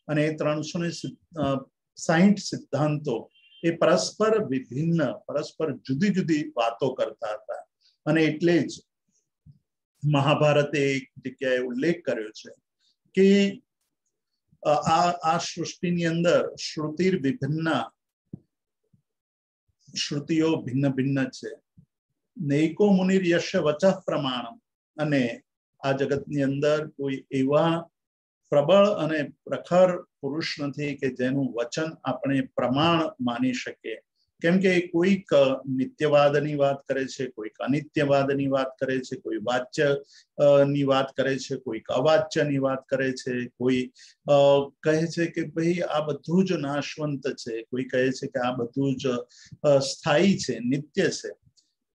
અને એ 360 સિદ્ધાંતો એ પરસ્પર વિભિન્ન, પરસ્પર જુદી જુદી વાતો કરતા હતા. અને એટલે જ મહાભારતે એક જગ્યાએ ઉલ્લેખ કર્યો છે કે આ સૃષ્ટિની અંદર શ્રુતિર વિભિન્ન, શ્રુતિઓ ભિન્ન ભિન્ન છે. નૈકો મુનિર યશ વચઃ પ્રમાણમ. અને આ જગતની અંદર કોઈ એવા પ્રબળ અને પ્રખર પુરુષ નથી કે જેનું વચન આપણે પ્રમાણ માની શકીએ. કેમ કે કોઈક નિત્યવાદની વાત કરે છે, કોઈક અનિત્યવાદની વાત કરે છે, કોઈ વાચ્યની વાત કરે છે, કોઈક અવાચ્યની વાત કરે છે, કોઈ કહે છે કે ભાઈ આ બધું જ નાશવંત છે, કોઈ કહે છે કે આ બધું જ સ્થાયી છે, નિત્ય છે.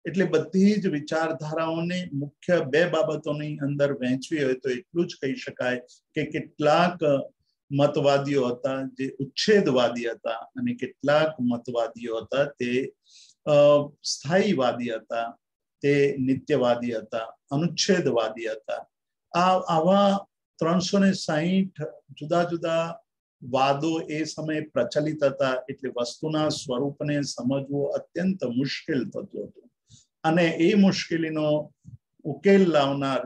એટલે બધી જ વિચારધારાઓને મુખ્ય બે બાબતોની અંદર વહેંચવી હોય તો એટલું જ કહી શકાય કે કેટલાક મતવાદીઓ હતા જે ઉચ્છેદવાદી હતા અને કેટલાક મતવાદીઓ હતા તે સ્થાયીવાદી હતા, તે નિત્યવાદી હતા, અનુચ્છેદવાદી હતા. આવા 360 જુદા જુદા વાદો એ સમયે પ્રચલિત હતા. એટલે વસ્તુના સ્વરૂપને સમજવું અત્યંત મુશ્કેલ થતું હતું અને એ મુશ્કેલીનો ઉકેલ લાવનાર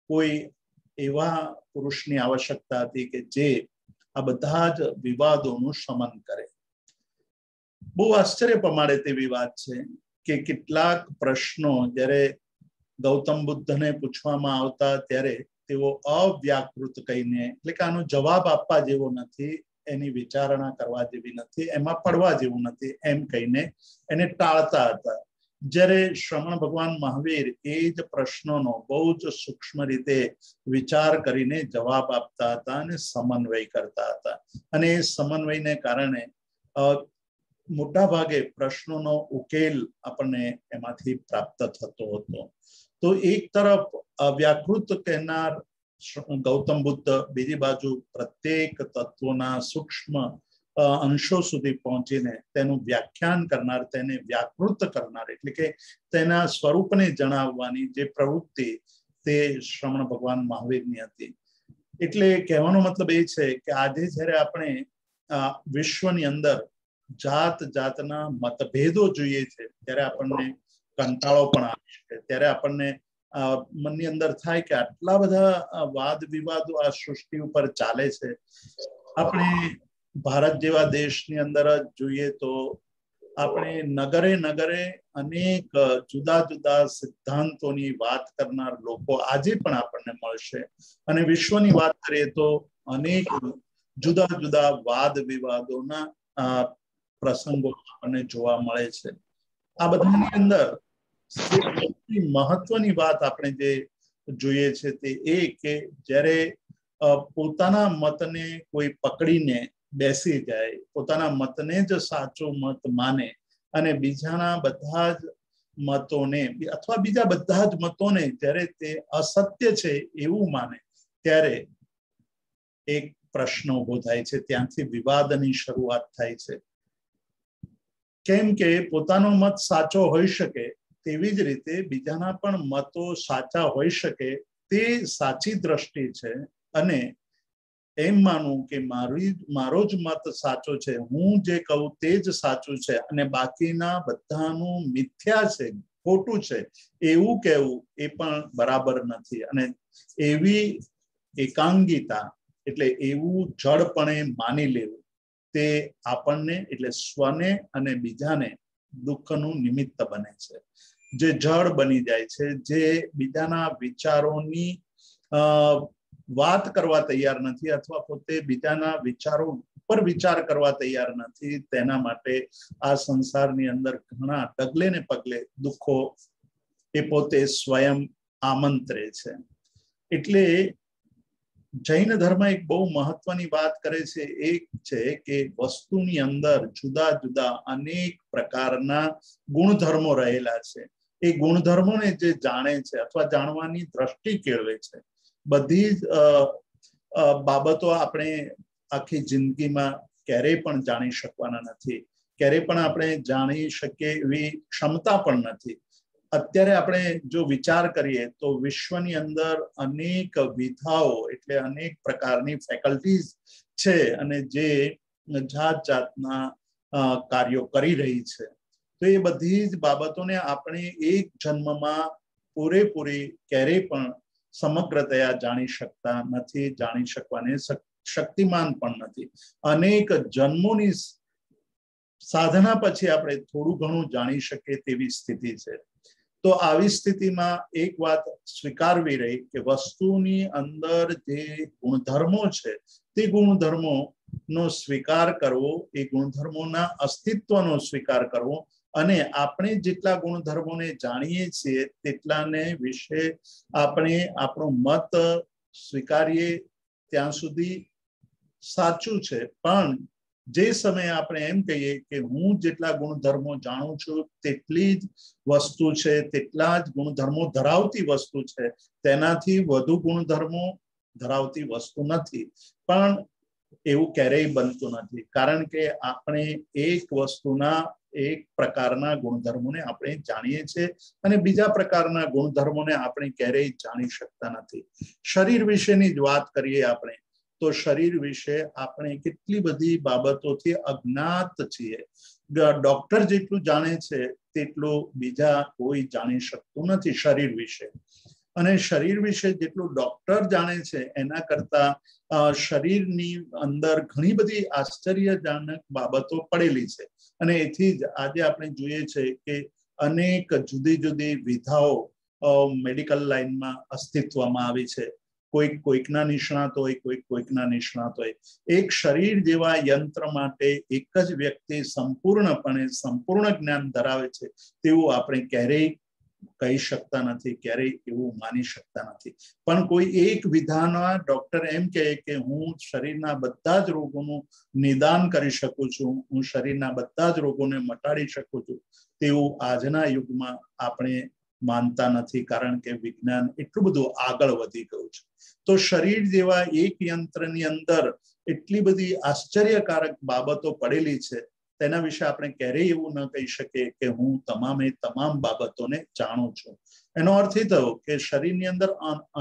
કોઈ એવા પુરુષની આવશ્યકતા હતી કે જે આ બધા જ વિવાદોનું શમન કરે. બહુ આશ્ચર્ય પમાડે તે વિવાદ છે કે કેટલાક પ્રશ્નો જ્યારે ગૌતમ બુદ્ધને પૂછવામાં આવતા ત્યારે તેઓ અવ્યાકૃત કહીને, એટલે કે આનો જવાબ આપવા જેવો નથી, એની વિચારણા કરવા જેવી નથી, એમાં પડવા જેવું નથી એમ કહીને એને ટાળતા હતા. જ્યારે શ્રમણ ભગવાન મહાવીર એ જ પ્રશ્નોનો બહુ જ સૂક્ષ્મ રીતે વિચાર કરીને જવાબ આપતા હતા અને સમન્વય કરતા હતા. અને એ સમન્વયને કારણે મોટા ભાગે પ્રશ્નોનો ઉકેલ આપણને એમાંથી પ્રાપ્ત થતો હતો. તો એક તરફ અવ્યાકૃત કહેનાર ગૌતમ બુદ્ધ, બીજી બાજુ પ્રત્યેક તત્વોના સૂક્ષ્મ અંશો સુધી પહોંચીને તેનું વ્યાખ્યાન કરનાર, તેને વ્યાકૃત કરનાર, એટલે કે તેના સ્વરૂપને જણાવવાની જે પ્રવૃત્તિ તે શ્રમણ ભગવાન મહાવીરની હતી. એટલે કહેવાનો મતલબ એ છે કે આજે જ્યારે આપણે વિશ્વની અંદર જાત જાતના મતભેદો જોઈએ છે ત્યારે આપણને કંટાળો પણ આવે છે. ત્યારે આપણને મનની અંદર થાય કે આટલા બધા વાદ વિવાદો આ સૃષ્ટિ ઉપર ચાલે છે. આપણે ભારત જેવા દેશની અંદર જ જોઈએ તો આપણે નગરે નગરે અનેક જુદા જુદા સિદ્ધાંતોની વાત કરનાર લોકો આજે પણ આપણને મળશે. અને વિશ્વની વાત કરીએ તો અનેક જુદા જુદા વાદ વિવાદોના પ્રસંગો આપણને જોવા મળે છે. આ બધાની અંદર મહત્વની વાત આપણે જે જોઈએ છે તે એ કે જ્યારે પોતાના મતને કોઈ પકડીને બેસી જાય, પોતાના મતને જ સાચો મત માને અને બીજાના બધા જ મતોને અથવા બીજા બધા જ મતોને જ્યારે તે અસત્ય છે એવું માને ત્યારે એક પ્રશ્ન ઉભો થાય છે. ત્યાંથી વિવાદની શરૂઆત થાય છે. કેમ કે પોતાનો મત સાચો હોઈ શકે તેવી જ રીતે બીજાના પણ મતો સાચા હોઈ શકે તે સાચી દ્રષ્ટિ છે. અને એમ માનવું કે મારો જ મત સાચો છે, હું જે કહું તે જ સાચું છે અને બાકીના બધાનું મિથ્યા છે, ખોટું છે એવું કહેવું એ પણ બરાબર નથી. અને એવી એકાંગીતા એટલે એવું જડપણે માની લેવું તે આપણને એટલે સ્વને અને બીજાને દુઃખનું નિમિત્ત બને છે. જે જડ બની જાય છે, જે બીજાના વિચારોની વાત કરવા તૈયાર નથી અથવા પોતે બીજાના વિચારો ઉપર વિચાર કરવા તૈયાર નથી, તેના માટે આ સંસારની અંદર ઘણા ડગલે ને પગલે દુઃખો એ પોતે સ્વયં આમંત્રે છે. એટલે જૈન ધર્મ એક બહુ મહત્વની વાત કરે છે. એક છે કે વસ્તુની અંદર જુદા જુદા અનેક પ્રકારના ગુણધર્મો રહેલા છે. એ ગુણધર્મોને જે જાણે છે અથવા જાણવાની દ્રષ્ટિ કેળવે છે, બધી જ બાબતો આપણે આખી જિંદગીમાં ક્યારેય પણ જાણી શકવાના નથી, ક્યારેય પણ આપણે જાણી શકીએ એવી ક્ષમતા પણ નથી. અત્યારે આપણે જો વિચાર કરીએ તો વિશ્વની અંદર અનેક વિધાઓ એટલે અનેક પ્રકારની ફેકલ્ટીઝ છે અને જે જાત જાતના કાર્યો કરી રહી છે. તો એ બધી જ બાબતોને આપણે એક જન્મમાં પૂરેપૂરી ક્યારેય પણ સમગ્રતયા જાણી શકતા નથી, જાણી શકવાની શક્તિમાન પણ નથી. અનેક જન્મોની સાધના પછી આપણે થોડું ઘણું જાણી શકીએ તેવી સ્થિતિ છે. તો આવી સ્થિતિમાં એક વાત સ્વીકારવી રહી કે વસ્તુની અંદર જે ગુણધર્મો છે તે ગુણધર્મોનો સ્વીકાર કરવો, એ ગુણધર્મોના અસ્તિત્વનો સ્વીકાર કરવો અને આપણે જેટલા ગુણધર્મોને જાણીએ છીએ તેટલાને વિશે આપણે આપણો મત સ્વીકારીએ ત્યાં સુધી સાચું છે. પણ જે સમયે આપણે એમ કહીએ કે હું જેટલા ગુણધર્મો જાણું છું તેટલી જ વસ્તુ છે, તેટલા જ ગુણધર્મો ધરાવતી વસ્તુ છે, તેનાથી વધુ ગુણધર્મો ધરાવતી વસ્તુ નથી. પણ એવું ક્યારેય બનતું નથી, કારણ કે આપણે એક વસ્તુના એક પ્રકારના ગુણધર્મોને આપણે જાણીએ છીએ અને બીજા પ્રકારના ગુણધર્મોને આપણે ક્યારેય જાણી શકતા નથી. શરીર વિશેની જ વાત કરીએ આપણે તો શરીર વિશે આપણે કેટલી બધી બાબતોથી અજ્ઞાત છીએ. ડોક્ટર જેટલું જાણે છે તેટલું બીજા કોઈ જાણી શકતું નથી શરીર વિશે. અને શરીર વિશે જેટલું ડોક્ટર જાણે છે એના કરતા શરીરની અંદર ઘણી બધી આશ્ચર્યજનક બાબતો પડેલી છે. અને એથી જ આજે આપણે જોઈએ છે કે અનેક જુદી જુદી વિધાઓ મેડિકલ લાઈનમાં અસ્તિત્વમાં આવી છે. કોઈક કોઈકના નિષ્ણાત હોય, કોઈકના નિષ્ણાત હોય. એક શરીર જેવા યંત્ર માટે એક જ વ્યક્તિ સંપૂર્ણપણે સંપૂર્ણ જ્ઞાન ધરાવે છે તેવું આપણે ક્યારેય કહી શકતા નથી, ક્યારેય એવું માની શકતા નથી. પણ કોઈ એક વિધાનમાં ડોક્ટર એમ કહે કે હું શરીરના બધા જ રોગોનું નિદાન કરી શકું છું, હું શરીરના બધા જ રોગોને મટાડી શકું છું, તેવું આજના યુગમાં આપણે માનતા નથી, કારણ કે વિજ્ઞાન એટલું બધું આગળ વધી ગયું છે. તો શરીર જેવા એક યંત્રની અંદર એટલી બધી આશ્ચર્યકારક બાબતો પડેલી છે, તેના વિશે આપણે ક્યારેય એવું ન કહી શકીએ કે હું તમામે તમામ બાબતોને જાણું છું. એનો અર્થ એ થયો કે શરીરની અંદર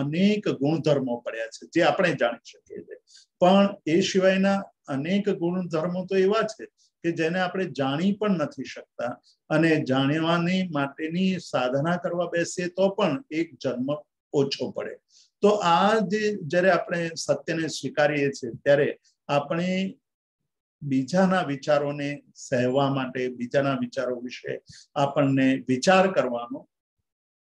અનેક ગુણધર્મો પડ્યા છે જે આપણે જાણી શકીએ છીએ, પણ એ સિવાયના અનેક ગુણધર્મો તો એવા છે કે જેને આપણે જાણી પણ નથી શકતા, અને જાણવાની માટેની સાધના કરવા બેસીએ તો પણ એક જન્મ ઓછો પડે. તો આ જ્યારે આપણે સત્યને સ્વીકારીએ છીએ ત્યારે આપણે બીજાના વિચારોને સહેવા માટે, બીજાના વિચારો વિશે આપણને વિચાર કરવાનો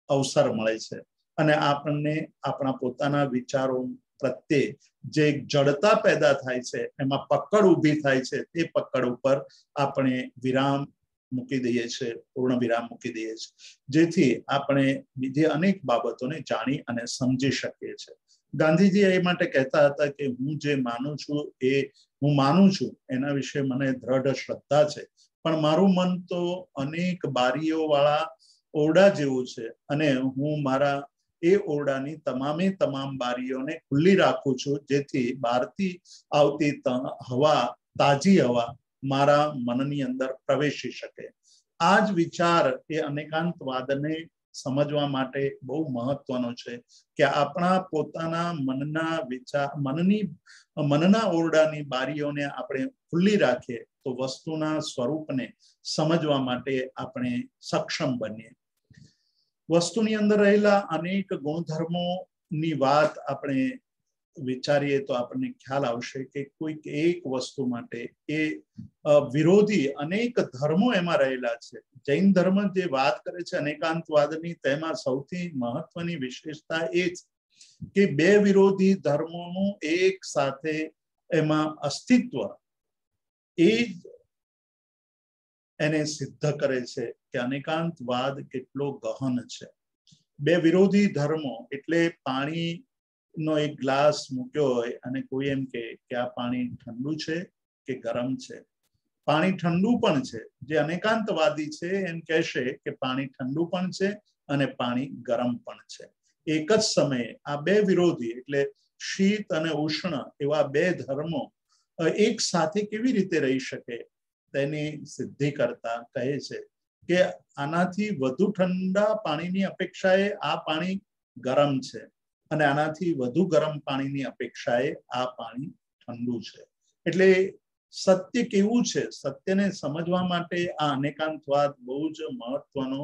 અવસર મળે છે, અને આપણને આપણા પોતાના વિચારો પ્રત્યે જે જડતા પેદા થાય છે, એમાં પકડ ઊભી થાય છે, તે પકડ ઉપર આપણે વિરામ મૂકી દઈએ છીએ, પૂર્ણ વિરામ મૂકી દઈએ છીએ, જેથી આપણે બીજી અનેક બાબતોને જાણી અને સમજી શકીએ છીએ. ગાંધીજી એ માટે કહેતા હતા કે હું જે માનું છું એ હું માનું છું, એના વિશે મને દ્રઢ શ્રદ્ધા છે, પણ મારું મન તો અનેક બારીઓ વાળા ઓરડા જેવું છે, અને હું મારા એ ઓરડાની તમામે તમામ બારીઓને ખુલ્લી રાખું છું, જેથી બહારથી આવતી હવા, તાજી હવા મારા મનની અંદર પ્રવેશી શકે. આ જ વિચાર એ અનેકાંતવાદને સમજવા માટે બહુ મહત્વનો છે કે આપણા પોતાના મનના વિચાર, મનના ઓરડાની બારીઓને આપણે ખુલ્લી રાખીએ તો વસ્તુના સ્વરૂપને સમજવા માટે આપણે સક્ષમ બનીએ. વસ્તુની અંદર રહેલા અનેક ગુણધર્મોની વાત આપણે વિચારીએ તો આપણને ખ્યાલ આવશે કે કોઈક એક વસ્તુ માટે એ વિરોધી અનેક ધર્મો એમાં રહેલા છે. જૈન ધર્મ જે વાત કરે છે અનેકાંતવાદની, તેમાં સૌથી મહત્વની વિશેષતા એ છે કે બે વિરોધી ધર્મોનું એક સાથે એમાં અસ્તિત્વ એ એને સિદ્ધ કરે છે કે અનેકાંતવાદ કેટલો ગહન છે. બે વિરોધી ધર્મો એટલે પાણીનો એક ગ્લાસ મૂક્યો હોય અને કોઈ એમ કે આ પાણી ઠંડુ છે કે ગરમ છે. પાણી ઠંડુ પણ છે. જે અનેકાંતવાદી છે એમ કહેશે કે પાણી ઠંડુ પણ છે અને પાણી ગરમ પણ છે. એક જ સમયે આ બે વિરોધી એટલે શીત અને ઉષ્ણ એવા બે ધર્મો એક સાથે કેવી રીતે રહી શકે તેની સિદ્ધિ કરતા કહે છે કે આનાથી વધુ ઠંડા પાણીની અપેક્ષાએ આ પાણી ગરમ છે, અને આનાથી વધુ ગરમ પાણીની અપેક્ષાએ આ પાણી ઠંડુ છે. એટલે સત્ય કેવું છે, સત્યને સમજવા માટે આ અનેકાંતવાદ બહુ જ મહત્વનો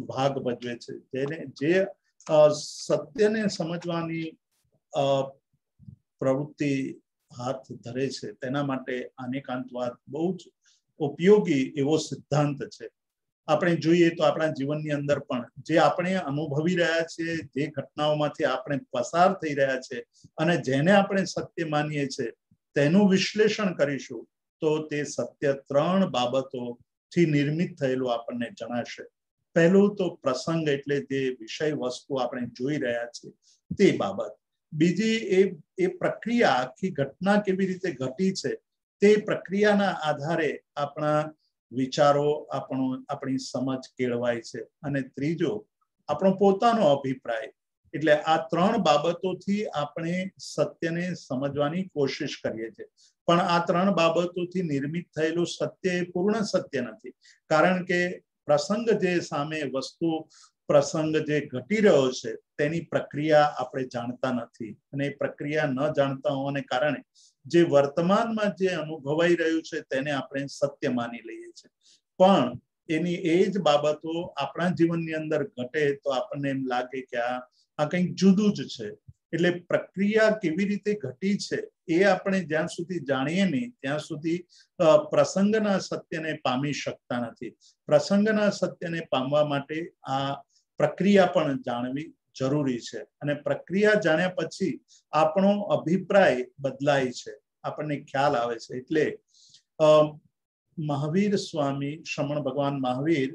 ભાગ ભજવે છે. જે સત્યને સમજવાની પ્રવૃત્તિ હાથ ધરે છે તેના માટે અનેકાંતવાદ બહુ જ ઉપયોગી એવો સિદ્ધાંત છે. આપણે જોઈએ તો આપણા જીવનની અંદર પણ જે આપણે અનુભવી રહ્યા છીએ, જે ઘટનાઓમાંથી આપણે પસાર થઈ રહ્યા છે અને જેને આપણે સત્ય માનીએ છીએ તેનું વિશ્લેષણ કરીશું તો તે સત્ય ત્રણ બાબતોથી નિર્મિત થયેલું આપણને જણાશે. પહેલું તો પ્રસંગ એટલે જે વિષય વસ્તુ આપણે જોઈ રહ્યા છીએ તે બાબત. બીજી એ પ્રક્રિયા, આખી ઘટના કેવી રીતે ઘટી છે તે પ્રક્રિયાના આધારે આપણા વિચારો, આપણી સમજ કેળવાય છે. અને ત્રીજો આપણો પોતાનો અભિપ્રાય. એટલે આ ત્રણ બાબતોથી આપણે સત્યને સમજવાની કોશિશ કરીએ છીએ. પણ આ ત્રણ બાબતોથી નિર્મિત થયેલું સત્ય એ પૂર્ણ સત્ય નથી. કારણ કે પ્રસંગ જે સામે વસ્તુ પ્રસંગ જે ઘટી રહ્યો છે તેની પ્રક્રિયા આપણે જાણતા નથી. અને એ પ્રક્રિયા ન જાણતા હોવાને કારણે જે વર્તમાનમાં જે અનુભવાઈ રહ્યું છે તેને આપણે સત્ય માની લઈએ છીએ. પણ એની એ જ બાબતો આપણા જીવનની અંદર ઘટે તો આપણને એમ લાગે કે આ કંઈક જુદું જ છે. એટલે પ્રક્રિયા કેવી રીતે ઘટી છે એ આપણે જ્યાં સુધી જાણીએ નહીં ત્યાં સુધી પ્રસંગના સત્યને પામી શકતા નથી. પ્રસંગના સત્યને પામવા માટે આ પ્રક્રિયા પણ જાણવી જરૂરી છે. અને પ્રક્રિયા જાણ્યા પછી આપણો અભિપ્રાય બદલાય છે, આપણને ખ્યાલ આવે છે. એટલે મહાવીર સ્વામી, શ્રમણ ભગવાન મહાવીર,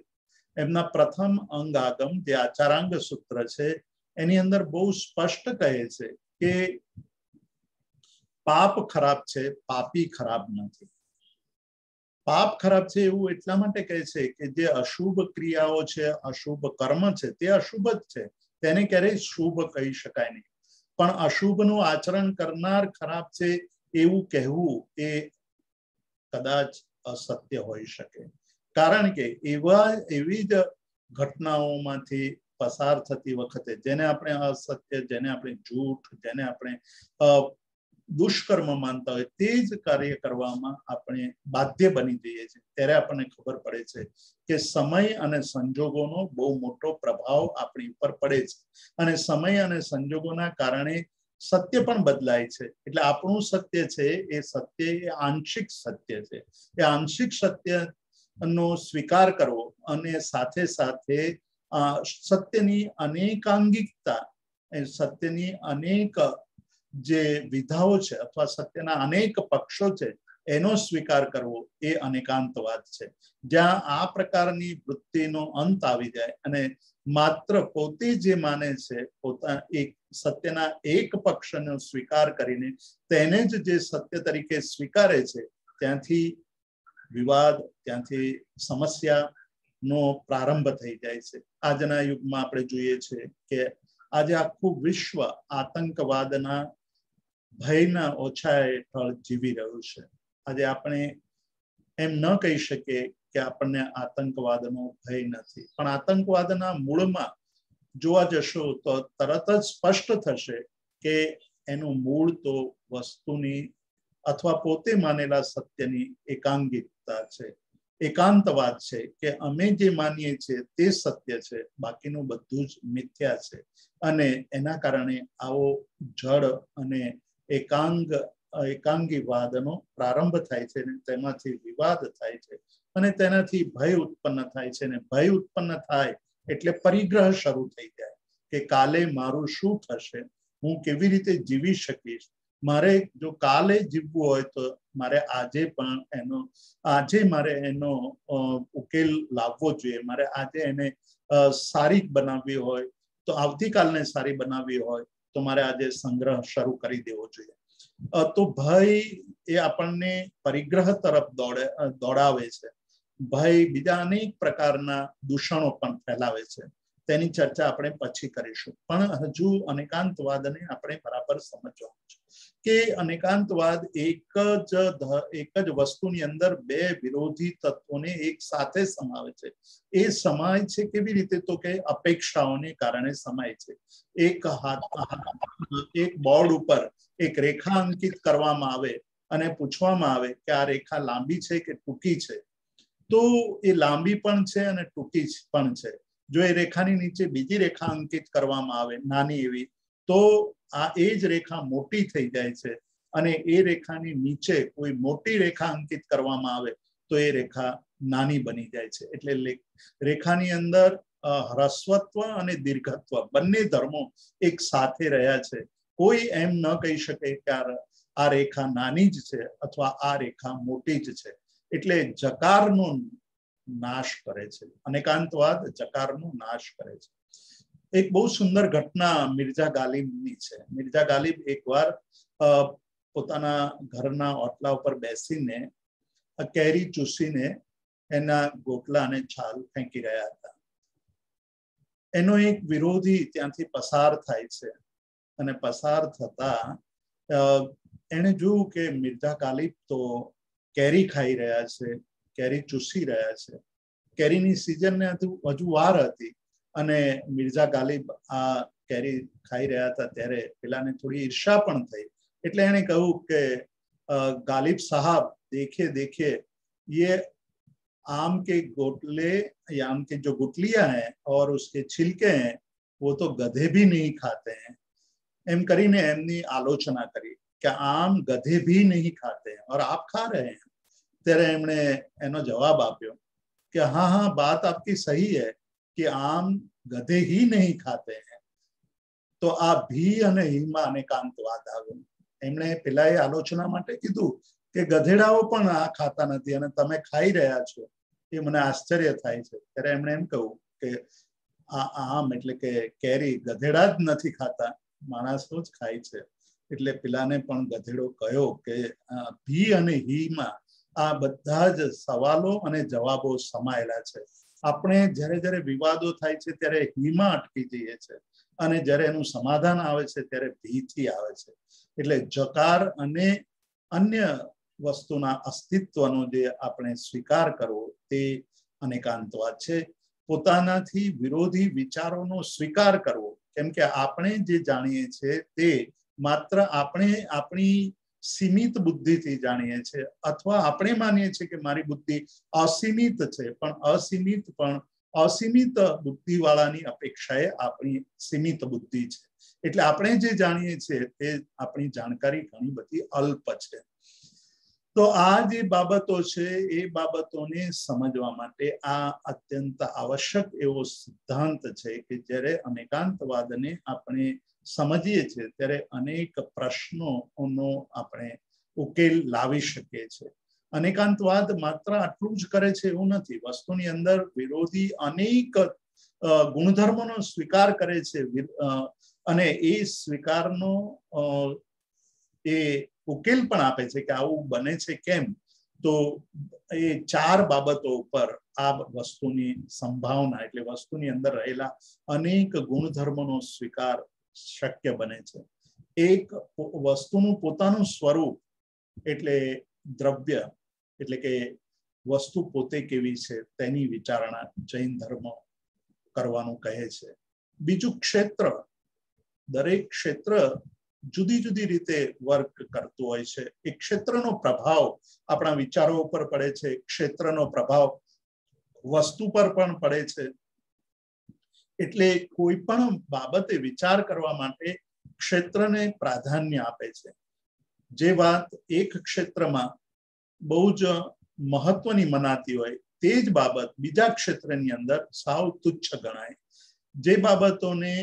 એમના પ્રથમ અંગ આગમ જે આચારાંગ સૂત્ર છે એની અંદર બહુ સ્પષ્ટ કહે છે કે પાપ ખરાબ છે, પાપી ખરાબ નથી. પાપ ખરાબ છે એવું એટલા માટે કહે છે કે જે અશુભ ક્રિયાઓ છે, અશુભ કર્મ છે, તે અશુભ જ છે, તેને ક્યારેય શુભ કહી શકાય નહીં. પણ અશુભનું આચરણ કરનાર ખરાબ છે એવું કહેવું એ કદાચ અસત્ય હોઈ શકે. કારણ કે એવી જ ઘટનાઓમાંથી પસાર થતી વખતે જેને આપણે અસત્ય, જેને આપણે જૂઠ, જેને આપણે દુષ્કર્મ માનતા હોય તે જ કાર્ય કરવામાં આપણે બાધ્ય બની જઈએ છીએ. ત્યારે આપણને ખબર પડે છે કે સમય અને સંજોગોનો બહુ મોટો પ્રભાવ આપણી ઉપર પડે છે. અને સમય અને સંજોગોના કારણે સત્ય પણ બદલાય છે. એટલે આપણું સત્ય છે એ સત્ય એ આંશિક સત્ય છે. એ આંશિક સત્યનો સ્વીકાર કરવો અને સાથે સાથે સત્યની અનેકાંગિકતા, સત્યની અનેક જે વિધાઓ છે અથવા સત્યના અનેક પક્ષો છે એનો સ્વીકાર કરવો એ અનેકાંતવાદ છે. જ્યાં આ પ્રકારની વૃત્તિનો અંત આવી જાય અને માત્ર પોતે જે માને છે એક સત્યના એક પક્ષનો સ્વીકાર કરીને તેને જ જે સત્ય તરીકે સ્વીકારે છે, ત્યાંથી વિવાદ, ત્યાંથી સમસ્યાનો પ્રારંભ થઈ જાય છે. આજના યુગમાં આપણે જોઈએ છીએ કે આજે આખું વિશ્વ આતંકવાદના ભયના ઓછા હેઠળ જીવી રહ્યું છે. આજે આપણે એમ ન કહી શકીએ કે આપણને આતંકવાદનો ભય નથી, પણ આતંકવાદના મૂળમાં જોવા જશો તો તરત જ સ્પષ્ટ થશે કે એનું મૂળ તો વસ્તુની અથવા પોતે માનેલા સત્યની એકાંગિકતા છે, એકાંતવાદ છે. કે અમે જે માનીએ છીએ તે સત્ય છે, બાકીનું બધું જ મિથ્યા છે. અને એના કારણે આવો જડ અને એકાંગીવાદનો પ્રારંભ થાય છે. તેમાંથી વિવાદ થાય છે અને તેનાથી ભય ઉત્પન્ન થાય છે. અને ભય ઉત્પન્ન થાય એટલે પરિગ્રહ શરૂ થઈ જાય કે કાલે મારું શું થશે, હું કેવી રીતે જીવી શકીશ. મારે જો કાલે જીવવું હોય તો મારે આજે મારે એનો ઉકેલ લાવવો જોઈએ. મારે આજે એને સારી બનાવવી હોય તો આવતીકાલને સારી બનાવવી હોય તો મારે આજે સંગ્રહ શરૂ કરી દેવો જોઈએ. તો ભય એ આપણને પરિગ્રહ તરફ દોડાવે છે. ભય બીજા અનેક પ્રકારના દૂષણો પણ ફેલાવે છે. તેની ચર્ચા આપણે પછી કરીશું. પણ હજુ અનેકાંતવાદને આપણે બરાબર સમજવાનું છે કે અનેકાંતવાદ એક જ વસ્તુની અંદર બે વિરોધી તત્વોને એક સાથે સમાવે છે. એ સમાય છે કેવી રીતે? તો કે અપેક્ષાઓને કારણે સમાય છે. એક બોર્ડ ઉપર એક રેખા અંકિત કરવામાં આવે અને પૂછવામાં આવે કે આ રેખા લાંબી છે કે ટૂંકી છે, તો એ લાંબી પણ છે અને ટૂંકી પણ છે. જો એ રેખાની નીચે બીજી રેખા અંકિત કરવામાં આવે નાની એવી, તો આ એ જ રેખા મોટી થઈ જાય છે. અને એ રેખાની નીચે કોઈ મોટી રેખા અંકિત કરવામાં આવે તો એ રેખા નાની બની જાય છે. એટલે રેખાની અંદર હ્રસ્વત્વ અને દીર્ઘત્વ બંને ધર્મો એક સાથે રહ્યા છે. કોઈ એમ ન કહી શકે કે આ રેખા નાની જ છે અથવા આ રેખા મોટી જ છે. એટલે જકારનો નાશ કરે છે. અનેકાંતવાદ જકારનો નાશ કરે છે. એક બહુ સુંદર ઘટના મિર્ઝા ગાલિબની છે. મિર્ઝા ગાલિબ એકવાર પોતાના ઘરના ઓટલા ઉપર બેસીને કેરી ચૂસીને એના ગોટલા અને છાલ ફેંકી રહ્યા હતા. એનો એક વિરોધી ત્યાંથી પસાર થાય છે અને પસાર થતા એને જોયું કે મિર્ઝા ગાલિબ તો કેરી ખાઈ રહ્યા છે, કેરી ચૂસી રહ્યા છે. કેરીની સિઝનને હજુ વાર હતી અને મિર્ઝા ગાલિબ આ કેરી ખાઈ રહ્યા હતા ત્યારે પેલાને થોડી ઈર્ષા પણ થઈ. એટલે એને કહ્યું કે गालिब साहब देखे देखे ये आम के गोटले या आम के जो गुटलियां हैं और उसके छिलके हैं वो तो गधे भी नहीं खाते हैं. एम करीने एमनी आलोचना करी कि आम गधे भी नहीं खाते हैं और आप खा रहे हैं. तेरे एमने एनो जवाब आप्यो कि हाँ हाँ बात आपकी सही है कि आम गधे ही नहीं खाते हैं. तो आ भी अने हीमा अनेकांतवाद આવ્યો. એમણે પેલાએ આલોચના માટે કીધું કે ગધેડાઓ પણ આ ખાતા નથી અને તમે ખાઈ રહ્યા છો, એ મને આશ્ચર્ય થાય છે. ત્યારે એમણે એમ કહ્યું કે આ આમ એટલે કે કેરી ગધેડા જ નથી ખાતા, માણસો જ ખાય છે. એટલે પેલાને પણ ગધેડો કહ્યો કે ભી અને હીમાં આ બધા જ સવાલો અને જવાબો સમાયેલા છે. આપણે જ્યારે જ્યારે વિવાદો થાય છે ત્યારે હીમાં અટકી જઈએ છે અને જ્યારે એનું સમાધાન આવે છે ત્યારે ભીથી આવે છે. એટલે જકાર અને અન્ય વસ્તુના અસ્તિત્વનો જે આપણે સ્વીકાર કરવો તે અનેકાંતવાદ છે. પોતાનાથી વિરોધી વિચારોનો સ્વીકાર કરવો, કેમ કે આપણે જે જાણીએ છીએ તે માત્ર આપણે આપણી સીમિત બુદ્ધિથી જાણીએ છીએ, અથવા આપણે માનીએ છીએ કે મારી બુદ્ધિ અસીમિત છે, પણ અસીમિત બુદ્ધિવાળાની અપેક્ષાએ આપણી સીમિત બુદ્ધિ છે. એટલે આપણે જે જાણીએ છીએ તે આપણી જાણકારી ઘણી બધી અલ્પ છે. તો આ જે બાબતો છે એ બાબતોને સમજવા માટે આ અત્યંત આવશ્યક એવો સિદ્ધાંત છે કે જ્યારે અનેકાંતવાદને આપણે સમજીએ છીએ ત્યારે અનેક પ્રશ્નોનો આપણે ઉકેલ લાવી શકીએ છીએ. અનેકાંતવાદ માત્ર આટલું જ કરે છે એવું નથી. વસ્તુની અંદર વિરોધી અનેક ગુણધર્મોનો સ્વીકાર કરે છે અને એ સ્વીકારનો એ ઉકેલ પણ આપે છે કે આવું બને છે કેમ. તો એ 4 બાબતો ઉપર આ વસ્તુની સંભાવના એટલે વસ્તુની અંદર રહેલા અનેક ગુણધર્મોનો સ્વીકાર શક્ય બને છે. એક વસ્તુનું પોતાનું સ્વરૂપ એટલે દ્રવ્ય એટલે કે વસ્તુ પોતે કેવી છે તેની વિચારણા જૈન ધર્મ કરવાનું કહે છે. બીજું ક્ષેત્ર, દરેક ક્ષેત્ર જુદી જુદી રીતે વર્ક કરતું હોય છે. એક ક્ષેત્રનો પ્રભાવ આપણા વિચારો ઉપર પડે છે, ક્ષેત્રનો પ્રભાવ વસ્તુ પર પણ પડે છે. એટલે કોઈ પણ બાબતે વિચાર કરવા માટે ક્ષેત્રને પ્રાધાન્ય આપે છે. જે વાત એક ક્ષેત્રમાં બહુ જ મહત્વની મનાતી હોય તે જ બાબત બીજા ક્ષેત્રની અંદર સાવ તુચ્છ ગણાય. જે બાબતોને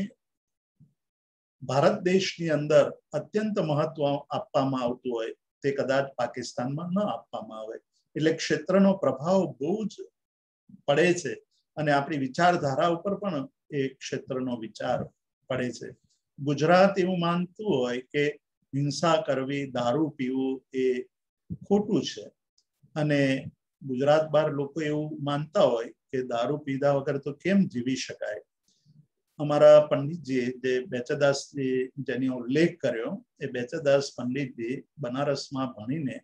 ભારત દેશની અંદર અત્યંત મહત્વ આપવામાં આવતું હોય તે કદાચ પાકિસ્તાનમાં ન આપવામાં આવે. એટલે ક્ષેત્રનો પ્રભાવ બહુ જ પડે છે અને આપણી વિચારધારા ઉપર પણ એ ક્ષેત્રનો વિચાર પડે છે. ગુજરાત એવું માનતું હોય કે હિંસા કરવી, દારૂ પીવું એ ખોટું છે અને ગુજરાત બહાર લોકો એવું માનતા હોય કે દારૂ પીધા વગર તો કેમ જીવી શકાય. અમારા પંડિતજી જે બેચરદાસજી જેનો ઉલ્લેખ કર્યો એ બેચરદાસ પંડિતજી બનારસમાં ભણીને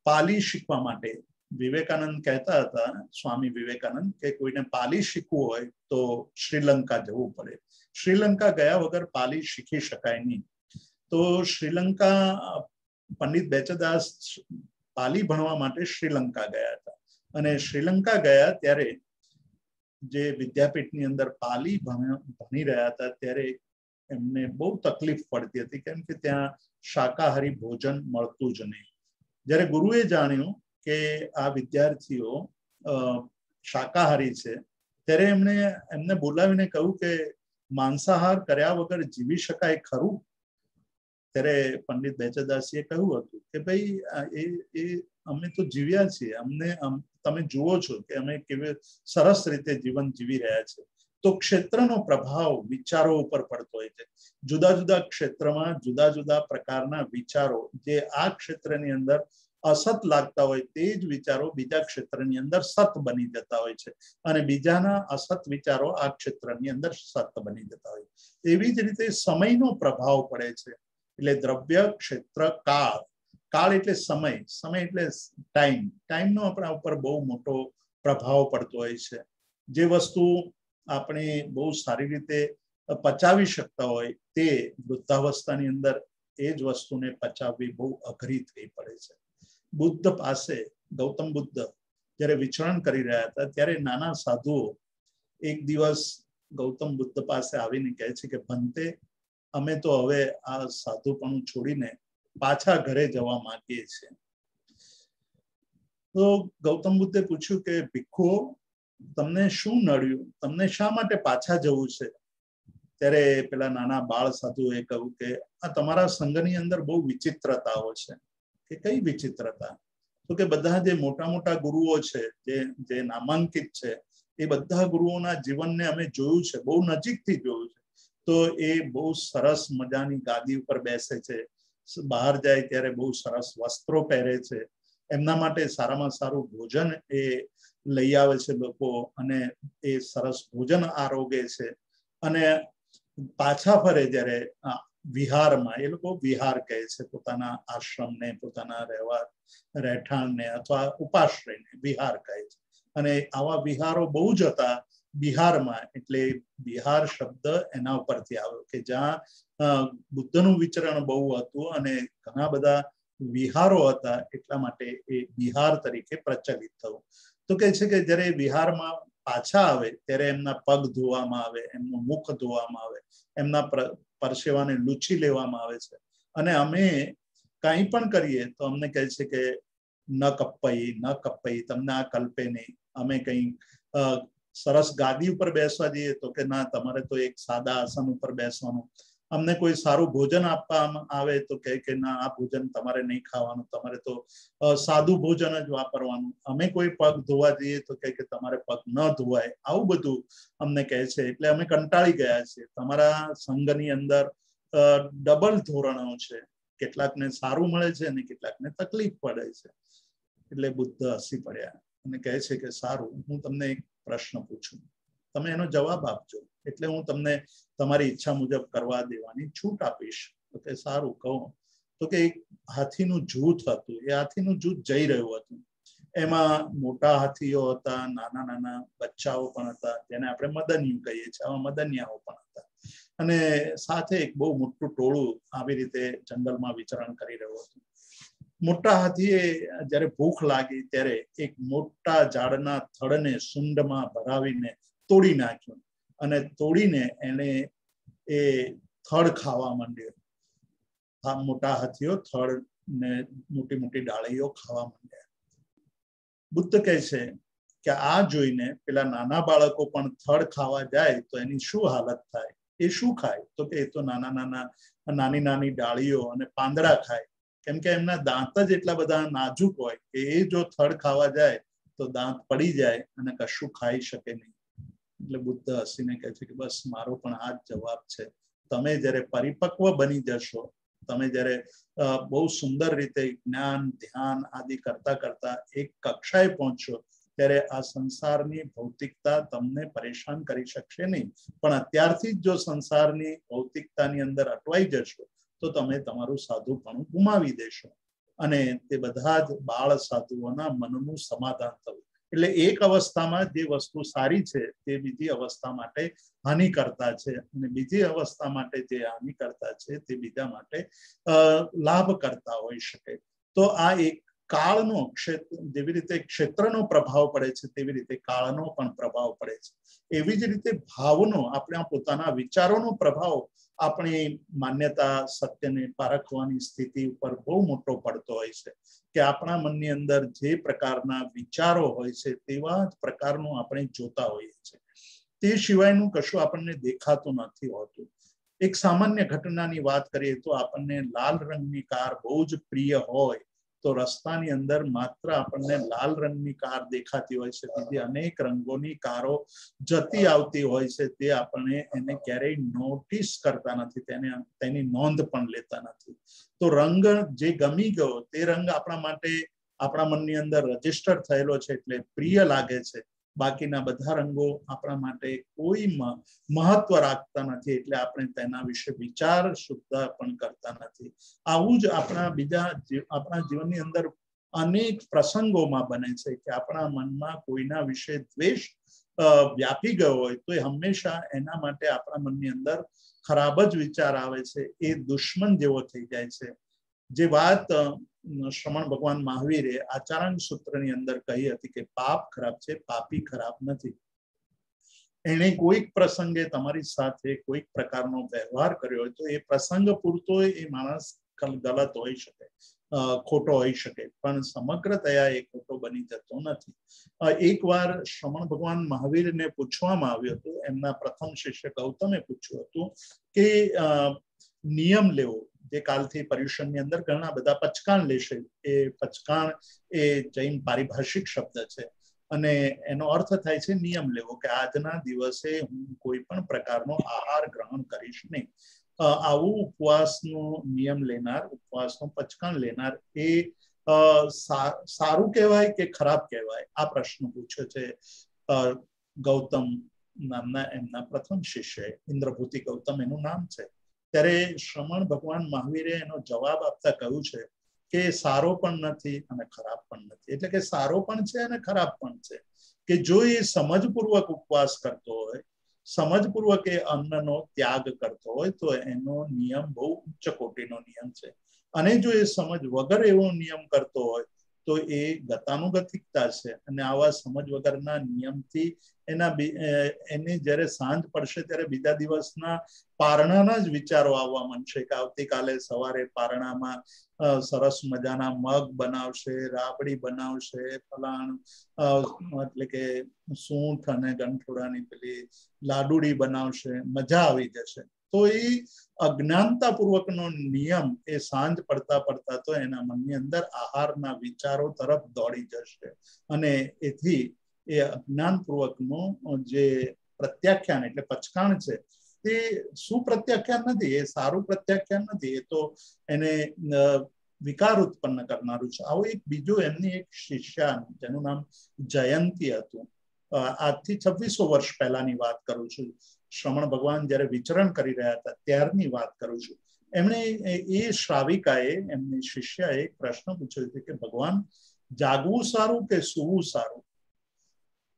પાલી શીખવા માટે, વિવેકાનંદ કહેતા હતા, સ્વામી વિવેકાનંદ, કે કોઈને પાલી શીખવું હોય તો શ્રીલંકા જવું પડે. શ્રીલંકા ગયા વગર પાલી શીખી શકાય નહીં. તો શ્રીલંકા પંડિત બેચરદાસ પાલી ભણવા માટે શ્રીલંકા ગયા હતા અને શ્રીલંકા ગયા ત્યારે જે વિદ્યાપીઠની અંદર પાલી ભણી રહ્યા હતા ત્યારે એમને બહુ તકલીફ પડતી હતી કેમ કે ત્યાં શાકાહારી ભોજન મળતું જ નહીં. જ્યારે ગુરુએ જાણ્યું કે આ વિદ્યાર્થીઓ શાકાહારી છે ત્યારે એમને બોલાવીને કહ્યું કે માંસાહાર કર્યા વગર જીવી શકાય ખરું? ત્યારે પંડિત બેચરદાસીએ કહ્યું હતું કે ભાઈ એ અમે તો જીવ્યા છીએ, તમે જુઓ છો કે અમે કેવી સરસ રીતે જીવન જીવી રહ્યા છે. તો ક્ષેત્રનો પ્રભાવ વિચારો ઉપર પડતો હોય છે. જુદા જુદા ક્ષેત્રમાં જુદા જુદા પ્રકારના વિચારો જે આ ક્ષેત્રની અંદર અસત લાગતા હોય તે જ વિચારો બીજા ક્ષેત્રની અંદર સત બની જતા હોય છે અને બીજાના અસત વિચારો આ ક્ષેત્રની અંદર સત બની જતા હોય. એવી જ રીતે સમયનો પ્રભાવ પડે છે. એટલે દ્રવ્ય, ક્ષેત્ર, કાળ. કાળ એટલે સમય, સમય એટલે ટાઈમનો આપણા ઉપર બહુ મોટો પ્રભાવ પડતો હોય છે. જે વસ્તુ આપણે બહુ સારી રીતે પચાવી શકતા હોય તે વૃદ્ધાવસ્થાની અંદર એ જ વસ્તુને પચાવવી બહુ અઘરી થઈ પડે છે. બુદ્ધ પાસે, ગૌતમ બુદ્ધ જ્યારે વિચરણ કરી રહ્યા હતા ત્યારે નાના સાધુઓ એક દિવસ ગૌતમ બુદ્ધ પાસે આવીને કહે છે કે ભંતે, અમે તો હવે આ સાધુપણું છોડીને પાછા ઘરે જવા માંગીએ છીએ. તો ગૌતમ બુદ્ધે પૂછ્યું કે ભિક્ષુઓ, તમને શું નડ્યું? તમને શા માટે પાછા જવું છે? ત્યારે પેલા નાના બાળ સાધુએ કહ્યું કે આ તમારા સંઘની અંદર બહુ વિચિત્રતાઓ છે. કે કઈ વિચિત્રતા? તો કે બધા જે મોટા મોટા ગુરુઓ છે, જે નામાંકિત છે, એ બધા ગુરુઓના જીવનને અમે જોયું છે, બહુ નજીકથી જોયું છે. તો એ બહુ સરસ મજાની ગાદી ઉપર બેસે છે, બહાર જાય ત્યારે બહુ સરસ વસ્ત્રો પહેરે છે, એમના માટે સારામાં સારું ભોજન એ લઈ આવે છે લોકો, અને એ સરસ ભોજન આરોગે છે. અને પાછા ફરે જ્યારે વિહારમાં, એ લોકો વિહાર કહે છે પોતાના આશ્રમને, પોતાના રહેઠાણને અથવા ઉપાશ્રયને વિહાર કહે છે. અને આવા વિહારો બહુ જ હતા બિહારમાં. એટલે બિહાર શબ્દ એના ઉપરથી આવ્યો કે જ્યાં બુદ્ધનું વિચરણ બહુ હતું અને ઘણા બધા વિહારો હતા, એટલા માટે એ બિહાર તરીકે પ્રચલિત થયું. તો કહે છે કે જ્યારે વિહારમાં પાછા આવે ત્યારે એમના પગ ધોવામાં આવે, એમનું મુખ ધોવામાં આવે, એમના પરસેવાને લૂછી લેવામાં આવે છે. અને અમે કંઈ પણ કરીએ તો અમને કહે છે કે ન કપ્પઈ, તમને આ કલ્પે નહીં. અમે કંઈ સરસ ગાદી ઉપર બેસવા જઈએ તો કે ના, તમારે તો એક સાદા આસન ઉપર બેસવાનું. અમને કોઈ સારું ભોજન આપવામાં આવે તો કહે કે ના, આ ભોજન તમારે નહીં ખાવાનું, તમારે તો સાદું ભોજન જ વાપરવાનું. અમે કોઈ પગ ધોવા જઈએ તો કહે કે તમારે પગ ન ધોવાય. આવું બધું અમને કહે છે. એટલે અમે કંટાળી ગયા છીએ. તમારા સંઘની અંદર ડબલ ધોરણો છે, કેટલાકને સારું મળે છે અને કેટલાકને તકલીફ પડે છે. એટલે બુદ્ધ હસી પડ્યા અને કહે છે કે સારું, હું તમને એક પ્રશ્ન પૂછું, તમે એનો જવાબ આપજો, એટલે હું તમને તમારી ઈચ્છા મુજબ કરવા દેવાની છૂટ આપીશ. તો કે સારું, કહો. તો કે એક હાથીનું જૂથ હતું. એ હાથીનું જૂથ જઈ રહ્યું હતું. એમાં મોટા હાથીઓ હતા, નાના નાના બચ્ચાઓ પણ હતા, જેને આપણે મદનિયું કહીએ છીએ. આવા મદનિયાઓ પણ હતા. અને સાથે એક બહુ મોટું ટોળું આવી રીતે જંગલમાં વિચરણ કરી રહ્યું હતું. મોટા હાથીએ જ્યારે ભૂખ લાગી ત્યારે એક મોટા ઝાડના થડને સૂંઢમાં ભરાવીને તોડી નાખ્યું અને તોડીને એને એ થડ ખાવા માંડ્યો. મોટા હાથીઓ થડ ને મોટી મોટી ડાળીઓ ખાવા માંડ્યા. બુદ્ધ કહે છે કે આ જોઈને પેલા નાના બાળકો પણ થડ ખાવા જાય તો એની શું હાલત થાય? એ શું ખાય? તો કે એ તો નાની નાની ડાળીઓ અને પાંદડા ખાય. કેમ કે એમના દાંત જ એટલા બધા નાજુક હોય કે એ જો થડ ખાવા જાય તો દાંત પડી જાય અને કશું ખાઈ શકે નહીં. એટલે બુદ્ધ હસીને કહે છે કે બસ મારો પણ આ જ જવાબ છે. તમે જ્યારે પરિપક્વ બની જશો, તમે જ્યારે બહુ સુંદર રીતે જ્ઞાન, ધ્યાન આદિ કરતા કરતા એક કક્ષાએ પહોંચશો ત્યારે આ સંસારની ભૌતિકતા તમને પરેશાન કરી શકશે નહીં. પણ અત્યારથી જ જો સંસારની ભૌતિકતાની અંદર અટવાઈ જશો તો તમે તમારું સાધુપણું ગુમાવી દેશો. અને તે બધા જ બાળ સાધુઓના મનનું સમાધાન થયું. એટલે એક અવસ્થામાં જે વસ્તુ સારી છે તે બીજી અવસ્થા માટે હાનિકર્તા છે, અને બીજી અવસ્થા માટે જે હાનિકર્તા છે તે બીજા માટે લાભ કરતા હોઈ શકે. તો આ એક કાળનો જેવી રીતે ક્ષેત્રનો પ્રભાવ પડે છે તેવી રીતે કાળનો પણ પ્રભાવ પડે છે. એવી જ રીતે ભાવનો, આપણા પોતાના વિચારોનો પ્રભાવ આપણી માન્યતા, સત્યને પારખવાની સ્થિતિ ઉપર બહુ મોટો પડતો હોય છે. કે આપણા મનની અંદર જે પ્રકારના વિચારો હોય છે તેવા જ પ્રકારનું આપણે જોતા હોઈએ છીએ. તે સિવાયનું કશું આપણને દેખાતું નથી હોતું. એક સામાન્ય ઘટનાની વાત કરીએ તો આપણને લાલ રંગની કાર બહુ જ પ્રિય હોય તો રસ્તાની અંદર માત્ર આપણને લાલ રંગની કાર દેખાતી હોય છે, બીજી અનેક રંગોની કારો જતી આવતી હોય છે, તે આપણે એને ક્યારેય નોટિસ કરતા નથી, તેની નોંધ પણ લેતા નથી. તો રંગ જે ગમી ગયો તે રંગ આપણા માટે આપણા મનની અંદર રજીસ્ટર થયેલો છે એટલે પ્રિય લાગે છે. બાકીના બધા રંગો આપણા માટે કોઈ મહત્વ રાખતા નથી, એટલે આપણે તેના વિશે વિચાર સુદ્ધા પણ કરતા નથી. આવું જ આપણા જીવનની અંદર અનેક પ્રસંગોમાં બને છે કે આપણા મનમાં કોઈના વિશે દ્વેષ વ્યાપી ગયો હોય તો એ હંમેશા એના માટે આપણા મનની અંદર ખરાબ જ વિચાર આવે છે, એ દુશ્મન જેવો થઈ જાય છે. જે વાત શ્રમણ ભગવાન મહાવીરે આચરણ સૂત્રની અંદર કહી હતી કે પાપ ખરાબ છે, પાપી ખરાબ નથી. એને કોઈક પ્રસંગે તમારી સાથે કોઈક પ્રકારનો વ્યવહાર કર્યો હોય તો એ પ્રસંગ પૂરતો એ માણસ ગલત હોઈ શકે, ખોટો હોઈ શકે, પણ સમગ્રતયા એ ખોટો બની જતો નથી. એકવાર શ્રમણ ભગવાન મહાવીરને પૂછવામાં આવ્યું હતું, એમના પ્રથમ શિષ્ય ગૌતમે પૂછ્યું હતું કે નિયમ લેવો, જે કાલથી પર્યુષણની અંદર ઘણા બધા પચકાણ લેશે. એ પચકાણ એ જૈન પારિભાષિક શબ્દ છે અને એનો અર્થ થાય છે નિયમ લેવો, કે આજના દિવસે હું કોઈ પણ પ્રકારનો આહાર ગ્રહણ કરીશ નહીં. આવું ઉપવાસનો નિયમ લેનાર, ઉપવાસનો પચકાણ લેનાર એ સારું કહેવાય કે ખરાબ કહેવાય? આ પ્રશ્ન પૂછ્યો છે ગૌતમ નામના એમના પ્રથમ શિષ્ય, ઇન્દ્રભૂતિ ગૌતમ એનું નામ છે. ત્યારે શ્રમણ ભગવાન મહાવીરે એનો જવાબ આપતા કહ્યું છે કે સારો પણ નથી અને ખરાબ પણ નથી. એટલે કે સારો પણ છે અને ખરાબ પણ છે, કે જો એ સમજપૂર્વક ઉપવાસ કરતો હોય, સમજપૂર્વક એ અન્નનો ત્યાગ કરતો હોય તો એનો નિયમ બહુ ઉચ્ચ કોટીનો નિયમ છે. અને જો એ સમજ વગર એવો નિયમ કરતો હોય તો એ ગતાનુગતિકતા છે. અને આવા સમજ વગરના નિયમથી એને જ્યારે સાંજ પડશે ત્યારે બીજા દિવસના પારણાના જ વિચારો આવવા માંડશે કે આવતીકાલે સવારે પારણામાં સરસ મજાના મગ બનાવશે, રાબડી બનાવશે, ફલાણ એટલે કે સૂંઠ અને ગંઠોડાની પેલી લાડુડી બનાવશે, મજા આવી જશે. તો એ અજ્ઞાનતાપૂર્વકનો નિયમ એ સાંજ પડતા તો એના મનની અંદર આહારના વિચારો તરફ દોડી જશે અને એથી એ અજ્ઞાનપૂર્વકનું જે પ્રત્યાખ્યાન એટલે પચકાણ છે તે સુપ્રત્યાખ્યાન નથી, એ સારું પ્રત્યાખ્યાન નથી, એ તો એને વિકાર ઉત્પન્ન કરનારું છે. આવું એક બીજું એમની એક શિષ્યા જેનું નામ જયંતી હતું, આજથી 2600 વર્ષ પહેલાની વાત કરું છું, શ્રમણ ભગવાન જયારે વિચરણ કરી રહ્યા હતા ત્યારની વાત કરું છું. એમણે એ શ્રાવિકાએ, એમની શિષ્યાએ એક પ્રશ્ન પૂછ્યો છે કે ભગવાન, જાગવું સારું કે સૂવું સારું?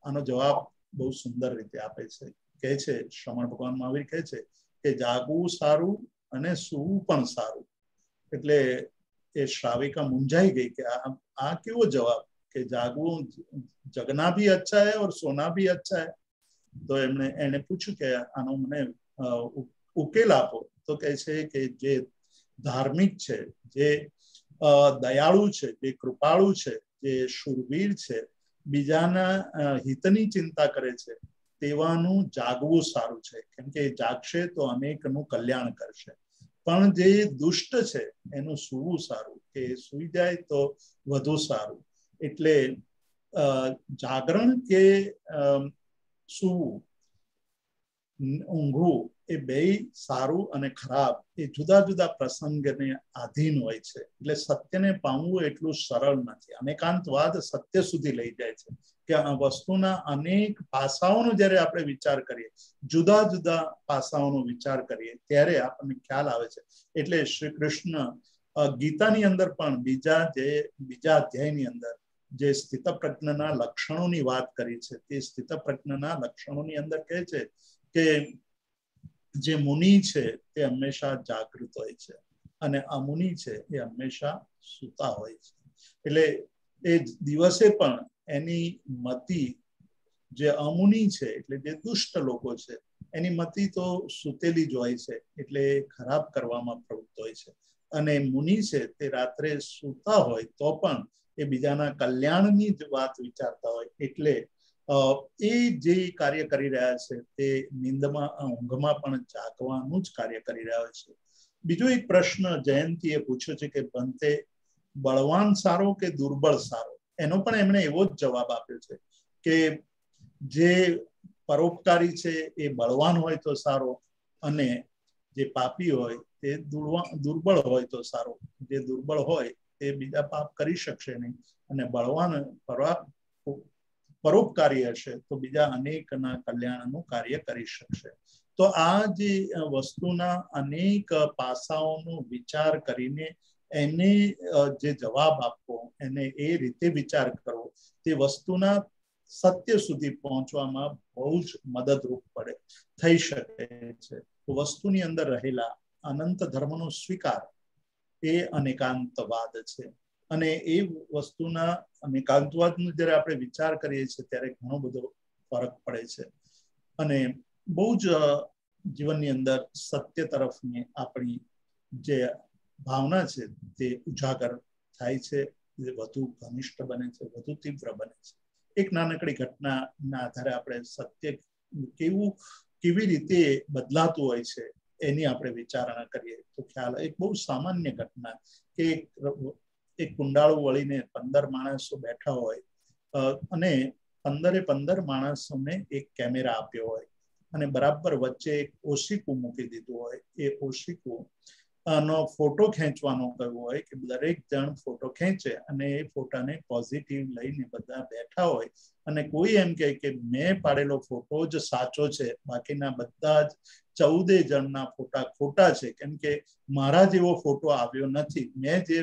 આનો જવાબ બહુ સુંદર રીતે આપે છે. કહે છે શ્રમણ ભગવાન મહાવીર કહે છે કે જાગવું સારું અને સૂવું પણ સારું. એટલે એ શ્રાવિકા મૂંઝાઈ ગઈ કે આ કેવો જવાબ, કે જાગવું જગના ભી અચ્છા હૈ ઓર સોના ભી અચ્છા હૈ? તો એને પૂછ્યું કે આનો મને ઉકેલ આપો. તો કહે છે કે જે ધાર્મિક છે, જે દયાળુ છે, જે કૃપાળુ છે, જે શૂરવીર છે, બીજાના હિતની ચિંતા કરે છે, તેવાનું જાગવું સારું છે, કેમ કે જાગશે તો અનેકનું કલ્યાણ કરશે. પણ જે દુષ્ટ છે એનું સૂવું સારું, કે સૂઈ જાય તો વધુ સારું. એટલે જાગરણ કે સૂવું, ઊંઘવું એ બે સારું અને ખરાબ એ જુદા જુદા પ્રસંગને આધીન હોય છે. એટલે સત્યને પામવું એટલું સરળ નથી. અનેકાંતવાદ સત્ય સુધી લઈ જાય છે કે આ વસ્તુના અનેક પાસાઓનો જ્યારે આપણે વિચાર કરીએ, જુદા જુદા પાસાઓનો વિચાર કરીએ ત્યારે આપણને ખ્યાલ આવે છે. એટલે શ્રી કૃષ્ણ ગીતાની અંદર પણ બીજા અધ્યાયની અંદર જે સ્થિતપ્રજ્ઞના લક્ષણોની વાત કરી છે, તે સ્થિતપ્રજ્ઞના લક્ષણોની અંદર કહે છે કે જે મુનિ છે તે હંમેશા જાગૃત હોય છે અને અમુનિ છે એ હંમેશા સૂતા હોય છે. એટલે એ દિવસે પણ એની મતિ, જે અમુનિ છે એટલે જે દુષ્ટ લોકો છે, એની મતિ તો સૂતેલી જ હોય છે, એટલે ખરાબ કરવામાં પ્રવૃત્ત હોય છે. અને મુનિ છે તે રાત્રે સૂતા હોય તો પણ એ બીજાના કલ્યાણની જ વાત વિચારતા હોય, એટલે એ જે કાર્ય કરી રહ્યા છે તે નિંદમાં, ઊંઘમાં પણ જાગવાનું જ કાર્ય કરી રહ્યા છે. બીજો એક પ્રશ્ન જયંતીએ પૂછ્યો છે કે બનતે બળવાન સારો કે દુર્બળ સારો, એનો પણ એમણે એવો જ જવાબ આપ્યો છે કે જે પરોપકારી છે એ બળવાન હોય તો સારો, અને જે પાપી હોય તે દુર્બળ હોય તો સારો. જે દુર્બળ હોય તે બીજા પાપ કરી શકશે નહીં, અને બળવાન પરોપકારી હશે તો બીજા અનેકના કલ્યાણનું કાર્ય કરી શકશે. તો આ જે વસ્તુના અનેક પાસાઓનો વિચાર કરીને એને જે જવાબ આપવો, એને એ રીતે વિચાર કરવો, તે વસ્તુના સત્ય સુધી પહોંચવામાં બહુ જ મદદરૂપ થઈ શકે છે. તો વસ્તુની અંદર રહેલા અનંત ધર્મનો સ્વીકાર એ અનેકાંતવાદ છે. અને એ વસ્તુના અનેકાંતવાદનો જ્યારે આપણે વિચાર કરીએ છીએ ત્યારે ઘણો બધો ફરક પડે છે, અને બહુ જ જીવનની અંદર સત્ય તરફની આપણી જે ભાવના છે તે ઉજાગર થાય છે, વધુ ઘનિષ્ઠ બને છે, વધુ તીવ્ર બને છે. એક નાનકડી ઘટનાના આધારે આપણે સત્ય કેવી રીતે બદલાતું હોય છે એની આપણે વિચારણા કરીએ તો ખ્યાલ, એક બહુ સામાન્ય ઘટના કે એક કુંડાળું વળીને 15 માણસો બેઠા હોય, અને 15 માણસોને એક કેમેરા આપ્યો હોય, અને બરાબર વચ્ચે એક ઓશિકું મૂકી દીધું હોય. એ ઓશિકું નો ફોટો ખેંચવાનો કહ્યું હોય કે દરેક જણ ફોટો ખેંચે, અને એ ફોટાને પોઝિટિવ લઈને બધા બેઠા હોય, અને કોઈ એમ કહે કે મેં પાડેલો ફોટો જ સાચો છે, બાકીના બધા જ 14 જણના ફોટા ખોટા છે, કેમ કે મારા જેવો ફોટો આવ્યો નથી, મેં જે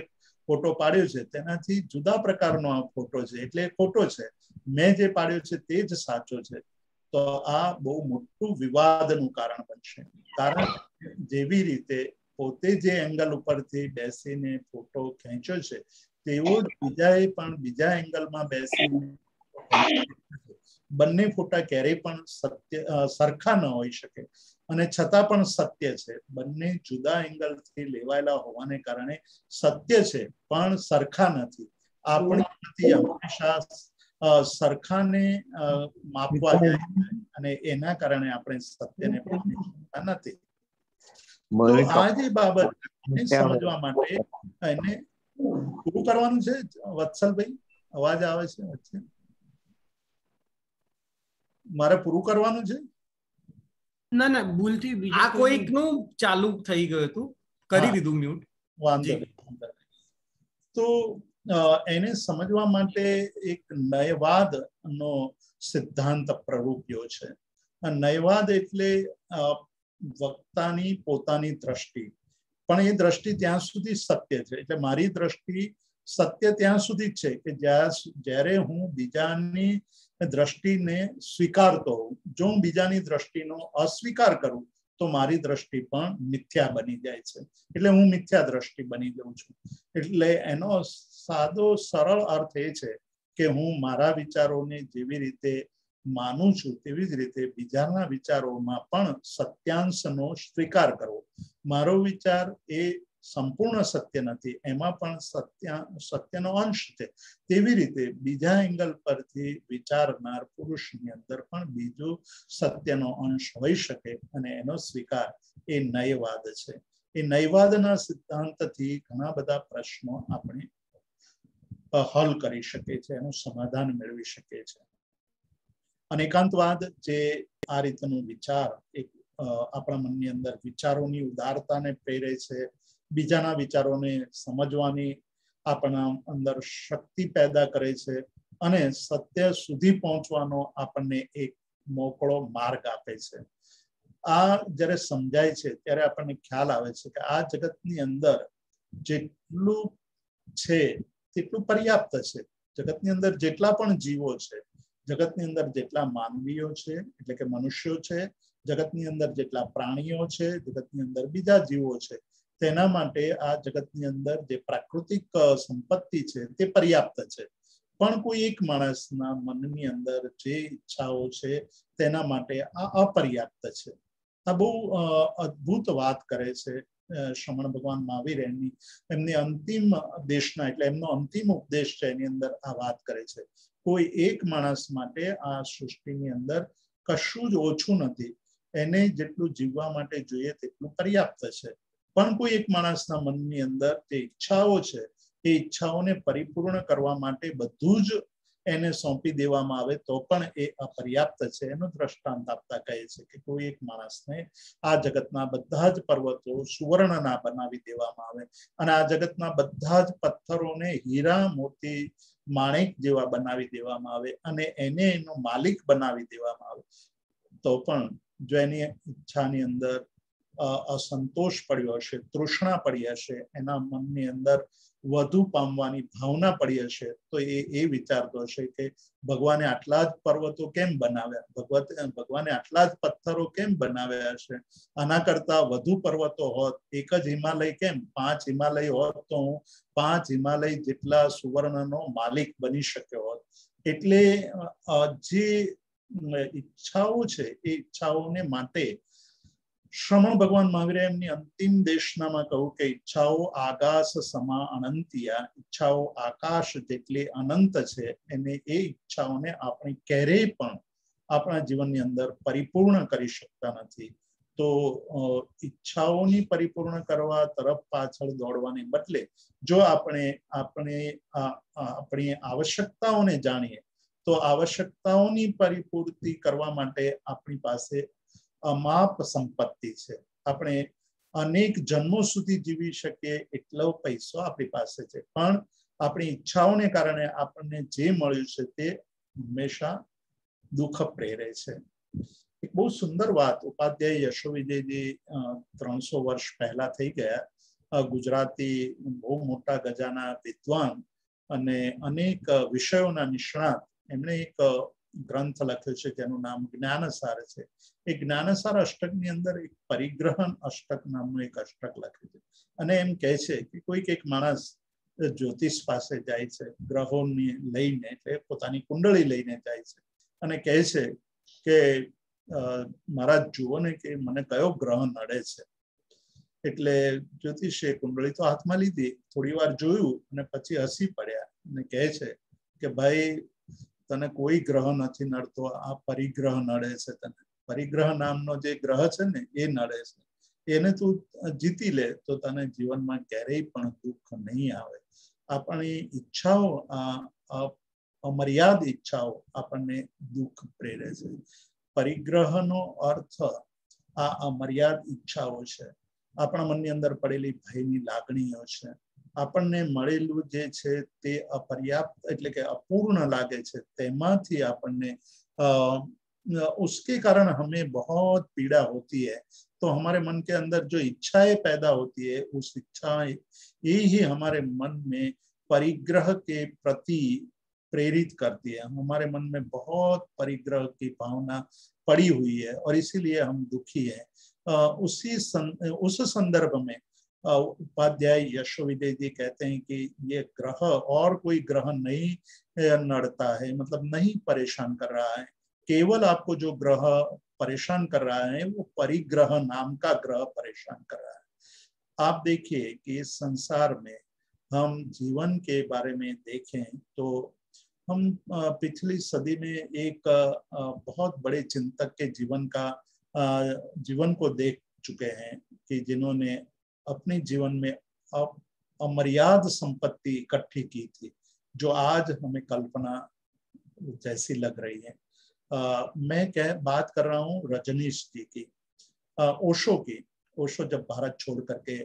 ફોટો પાડ્યો છે તેનાથી જુદા પ્રકારનો આ ફોટો છે, એટલે ખોટો છે, મેં જે પાડ્યો છે તે જ સાચો છે. તો આ બહુ મોટું વિવાદનું કારણ બનશે, કારણ જેવી રીતે પોતે જે એંગલ ઉપરથી બેસીને ફોટો ખેંચ્યો છે તેવો જ બીજાએ પણ બીજા એંગલમાં બેસીને બંને ફોટા ક્યારેય પણ સરખા ન હોઈ શકે, અને છતાં પણ સત્ય છે. બંને જુદા એંગલથી લેવાયેલા હોવાને કારણે સત્ય છે, પણ સરખા નથી. આપણી હંમેશા સરખાને માપવા જાય, અને એના કારણે આપણે સત્યને પામી શકતા નથી. તો આ જે બાબત સમજવા માટે એને પૂરું કરવાનું છે. વત્સલભાઈ, અવાજ આવે છે વચ્ચે? મારે પૂરું કરવાનું છે? ના ના, ભૂલથી આ કોઈકનું ચાલુ થઈ ગયું હતું, કરી દીધું મ્યુટ. વાંધો નહીં. તો એને સમજવા માટે એક નયવાદનો સિદ્ધાંત પ્રરૂપ્યો છે. નયવાદ એટલે વક્તાની પોતાની દ્રષ્ટિ, પણ એ દ્રષ્ટિ ત્યાં સુધી સત્ય છે. એટલે મારી દ્રષ્ટિ સત્ય ત્યાં સુધી છે કે જ્યારે હું બીજાની દ્રષ્ટિને સ્વીકારતો હોઉં. જો હું બીજાની દ્રષ્ટિનો અસ્વીકાર કરું તો મારી દ્રષ્ટિ પણ મિથ્યા બની જાય છે, એટલે હું મિથ્યા દ્રષ્ટિ બની જાઉં છું. એટલે એનો સાદો સરળ અર્થ એ છે કે હું મારા વિચારોને જેવી રીતે માનું છું તેવી જ રીતે બીજાના વિચારોમાં પણ સત્યાંશનો સ્વીકાર કરવો. મારો વિચાર એ સંપૂર્ણ સત્ય નથી, એમાં પણ સત્યનો અંશ છે. તેવી રીતે બીજા એંગલ પરથી વિચારનાર પુરુષની અંદર પણ બીજો સત્યનો અંશ હોઈ શકે, અને એનો સ્વીકાર એ નયવાદ છે. એ નયવાદના સિદ્ધાંતથી ઘણા બધા પ્રશ્નો આપણે હલ કરી શકીએ છીએ, એનું સમાધાન મેળવી શકીએ છીએ. અનેકાંતવાદ જે આ રીતનું વિચાર એક આપણા મનની અંદર વિચારોની ઉદારતાને પ્રેરે છે, બીજાના વિચારોને સમજવાની આપણા અંદર શક્તિ પેદા કરે છે, અને સત્ય સુધી પહોંચવાનો આપણને એક મોકળો માર્ગ આપે છે. આ જ્યારે સમજાય છે ત્યારે આપણને ખ્યાલ આવે છે કે આ જગતની અંદર જેટલું છે તેટલું પર્યાપ્ત છે. જગતની અંદર જેટલા પણ જીવો છે, જગતની અંદર જેટલા માનવીઓ છે એટલે કે મનુષ્યો છે, જગતની અંદર જેટલા પ્રાણીઓ છે, જગતની અંદર બીજા જીવો છે, તેના માટે આ જગતની અંદર જે પ્રાકૃતિક સંપત્તિ છે તે પર્યાપ્ત છે. પણ કોઈ એક માણસના મનની અંદર જે ઈચ્છાઓ છે તેના માટે આ અપર્યાપ્ત છે. આ બહુ અદ્ભુત વાત કરે છે શ્રમણ ભગવાન મહાવીર. એમની અંતિમ દેશના એટલે એમનો અંતિમ ઉપદેશ છે, એની અંદર આ વાત કરે છે. કોઈ એક માણસ માટે આ સૃષ્ટિની અંદર કશું જ ઓછું નથી, એને જેટલું જીવવા માટે જોઈએ તેટલું પર્યાપ્ત છે. પણ કોઈ એક માણસના મનની અંદર જે ઈચ્છાઓ છે એ ઈચ્છાઓને પરિપૂર્ણ કરવા માટે બધું જ એને સોંપી દેવામાં આવે તો પણ એ અપર્યાપ્ત છે. એનું દ્રષ્ટાંત આપતા કહે છે કે કોઈ એક માણસને આ જગતના બધા જ પર્વતો સુવર્ણના બનાવી દેવામાં આવે અને આ જગતના બધા જ પથ્થરોને હીરા મોતી માણેક જેવા બનાવી દેવામાં આવે અને એને એનો માલિક બનાવી દેવામાં આવે તો પણ જો એની ઈચ્છાની અંદર અસંતોષ પડ્યો હશે, તૃષ્ણા પડી હશે, એના મનની અંદર વધુ પામવાની ભાવના પડી હશે તો એ વિચારતો હશે કે ભગવાને આટલા જ પર્વતો કેમ બનાવ્યા, ભગવાને આટલા જ પથ્થરો કેમ બનાવ્યા હશે, આના કરતા વધુ પર્વતો હોત, એક જ હિમાલય કેમ, 5 હિમાલય હોત તો હું 5 હિમાલય જેટલા સુવર્ણનો માલિક બની શક્યો હોત. એટલે જે ઈચ્છાઓ છે એ ઈચ્છાઓને માટે શ્રમણ ભગવાન મહાવીરે એમની અંતિમ દેશનામાં કહ્યું કે ઈચ્છાઓ આકાશ સમા અનંતિયા, ઈચ્છાઓ આકાશ જેટલી અનંત છે એને એ ઈચ્છાઓને આપણે ક્યારેય પણ આપણા જીવનની અંદર પરિપૂર્ણ કરી શકતા નથી. તો ઈચ્છાઓની પરિપૂર્ણ કરવા તરફ પાછળ દોડવાને બદલે જો આપણે આપણી આવશ્યકતાઓને જાણીએ તો આવશ્યકતાઓની પરિપૂર્તિ કરવા માટે આપણી પાસે અમાપ સંપત્તિ છે. આપણે અનેક જન્મો સુધી જીવી શકીએ એટલો પૈસો આપણી પાસે છે, પણ આપણી ઈચ્છાઓને કારણે આપણને જે મળ્યું છે તે હંમેશા દુઃખ પ્રેરે છે. એક બહુ સુંદર વાત ઉપાધ્યાય યશોવિજયજી 300 વર્ષ પહેલા થઈ ગયા, ગુજરાતી બહુ મોટા ગજાના વિદ્વાન અને અનેક વિષયોના નિષ્ણાત. એમણે એક ગ્રંથ લખ્યો છે જેનું નામ જ્ઞાનસાર છે. એ જ્ઞાનસાર અષ્ટકની અંદર એક પરિગ્રહણ અષ્ટક નામનું એક અષ્ટક લખ્યું છે અને એમ કહે છે કે કોઈક એક માણસ જ્યોતિષ પાસે જાય છે, ગ્રહોને લઈને, એટલે પોતાની કુંડળી લઈને જાય છે અને કહે છે કે મહારાજ જુઓ ને કે મને કયો ગ્રહ નડે છે. એટલે જ્યોતિષે કુંડળી તો હાથમાં લીધી, થોડી વાર જોયું અને પછી હસી પડ્યા અને કહે છે કે ભાઈ તને કોઈ ગ્રહ નથી નડતો, આ પરિગ્રહ નડે છે તને. પરિગ્રહ નામનો જે ગ્રહ છે ને એ નડે છે, એને તું જીતી લે તો તને જીવનમાં ક્યારેય પણ દુઃખ નહીં આવે. આપણી ઈચ્છાઓ, અમર્યાદ ઈચ્છાઓ આપણને દુઃખ પ્રેરે છે. પરિગ્રહનો અર્થ આ અમર્યાદ ઈચ્છાઓ છે. આપણા મનની અંદર પડેલી ભયની લાગણીઓ છે. આપણને મળેલું જે છે તે અપર્યાપ્ત એટલે કે અપૂર્ણ લાગે છે, તેમાંથી આપણને उसके कारण हमें बहुत पीड़ा होती है. तो हमारे मन के अंदर जो इच्छाएं पैदा होती है उस इच्छा ये ही हमारे मन में परिग्रह के प्रति प्रेरित करती है. हमारे मन में बहुत परिग्रह की भावना पड़ी हुई है और इसीलिए हम दुखी हैं. उस संदर्भ में उपाध्याय यशोविजय जी कहते हैं कि ये ग्रह और कोई ग्रह नहीं नड़ता है, मतलब नहीं परेशान कर रहा है. केवल आपको जो ग्रह परेशान कर रहा है वो परिग्रह नाम का ग्रह परेशान कर रहा है. आप देखिए कि इस संसार में हम जीवन के बारे में देखें तो हम पिछली सदी में एक बहुत बड़े चिंतक के जीवन को देख चुके हैं कि जिन्होंने अपने जीवन में अमर्याद संपत्ति इकट्ठी की थी जो आज हमें कल्पना जैसी लग रही है. मैं बात कर रहा हूँ रजनीश जी की, ओशो की. ओशो जब भारत छोड़ करके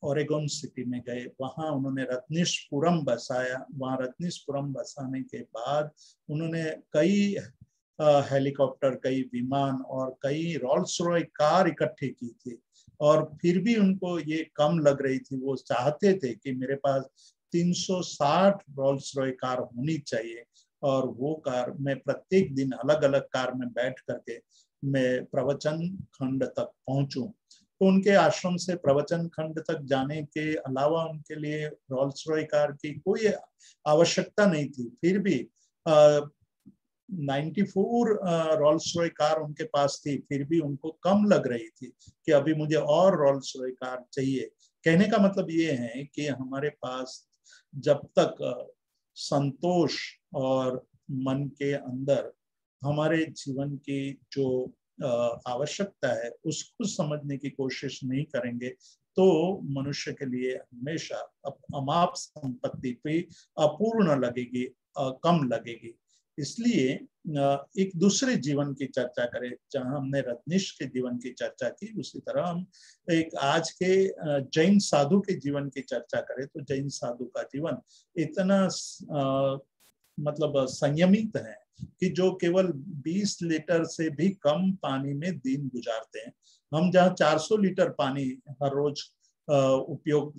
ओरेगोन सिटी में गए, वहाँ उन्होंने रत्नीशपुरम बसाया. वहाँ रत्नीशपुरम बसाने के बाद उन्होंने कई हेलीकॉप्टर, कई विमान और कई रोल्स रॉय कार इकट्ठी की थी और फिर भी उनको ये कम लग रही थी. वो चाहते थे कि मेरे पास 360 रोल्स रॉय कार होनी चाहिए और वो कार मैं प्रत्येक दिन अलग अलग कार में बैठ करके मैं प्रवचन खंड तक पहुंचूं. तो उनके आश्रम से प्रवचन खंड तक जाने के अलावा उनके लिए रोल्स रॉय कार की कोई आवश्यकता नहीं थी. फिर भी 94 रोल्स रॉय कार उनके पास थी, फिर भी उनको कम लग रही थी कि अभी मुझे और रोल्स रॉय कार चाहिए. कहने का मतलब ये है कि हमारे पास जब तक संतोष और मन के अंदर हमारे जीवन की जो आवश्यकता है उसको समझने की कोशिश नहीं करेंगे तो मनुष्य के लिए हमेशा अमाप संपत्ति पे अपूर्ण लगेगी, कम लगेगी। इसलिए एक दूसरे जीवन की चर्चा करें। जहां हमने रजनीश के जीवन की चर्चा की, उसी तरह हम एक आज के जैन साधु के जीवन की चर्चा करें तो जैन साधु का जीवन इतना मतलब संयमित है कि जो केवल 20 लीटर से भी कम पानी में दिन गुजारते हैं। हम जहाँ 400 लीटर पानी हर रोज उपयोग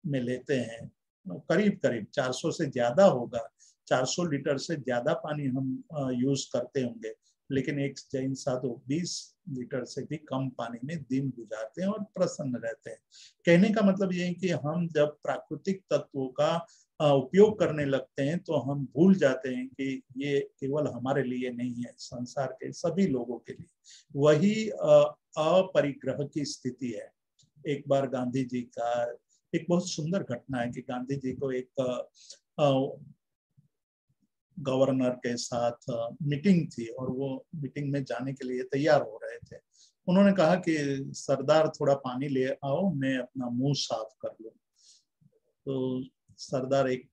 में लेते हैं, करीब करीब 400 से ज्यादा होगा, 400 लीटर से ज्यादा पानी हम यूज करते होंगे, लेकिन एक जैन साधु 20 लीटर से भी कम पानी में दिन गुजारते हैं और प्रसन्न रहते हैं। कहने का मतलब ये है कि हम जब प्राकृतिक तत्वों का उपयोग करने लगते हैं तो हम भूल जाते हैं कि ये केवल हमारे लिए नहीं है, संसार के सभी लोगों के लिए। वही अपरिग्रह की स्थिति है। एक बार गांधी जी का एक बहुत सुंदर घटना है कि गांधी जी को एक गवर्नर के साथ मीटिंग थी और वो मीटिंग में जाने के लिए तैयार हो रहे थे। उन्होंने कहा कि सरदार थोड़ा पानी ले आओ, मैं अपना मुंह साफ कर लूं। तो सरदार एक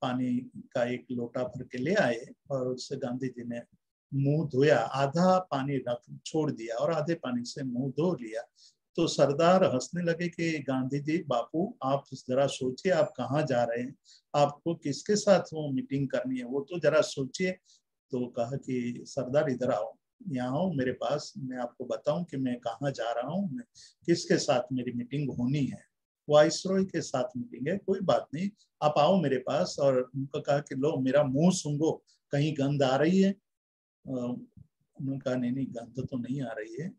पानी का एक लोटा भर के ले आए और उससे गांधी जी ने मुंह धोया, आधा पानी रख छोड़ दिया और आधे पानी से मुंह धो लिया। तो सरदार हंसने लगे कि गांधी जी, बापू आप जरा सोचिए, आप कहाँ जा रहे हैं, आपको किसके साथ वो मीटिंग करनी है, वो तो जरा सोचिए। तो कहा कि सरदार इधर आओ, यहाँ आओ मेरे पास, मैं आपको बताऊं कि मैं कहाँ जा रहा हूँ, मैं किसके साथ मेरी मीटिंग होनी है। वाइसरॉय के साथ मीटिंग है, कोई बात नहीं, आप आओ मेरे पास। और उनको कहा कि लो मेरा मुंह सूंघो, कहीं गंध आ रही है। उन्होंने कहा नहीं गंध तो नहीं आ रही है।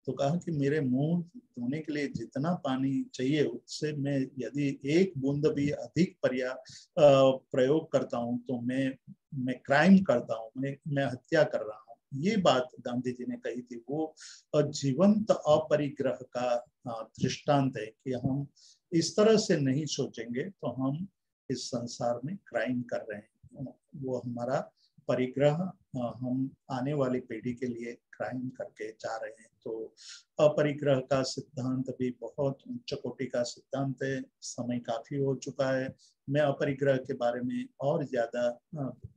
तो कहा कि मेरे मुंह धोने के लिए जितना पानी चाहिए उससे मैं यदि एक बूंद भी अधिक प्रयोग करता हूं तो मैं क्राइम करता हूं, मैं हत्या कर रहा हूं। ये बात गांधी जी ने कही थी। वो जीवंत अपरिग्रह का दृष्टांत है कि हम इस तरह से नहीं सोचेंगे तो हम इस संसार में क्राइम कर रहे हैं। वो हमारा परिग्रह हम आने वाली पीढ़ी के लिए क्राइम करके जा रहे हैं। तो अपरिग्रह का सिद्धांत भी बहुत उच्च कोटि का सिद्धांत है। समय काफी हो चुका है, मैं अपरिग्रह के बारे में और ज्यादा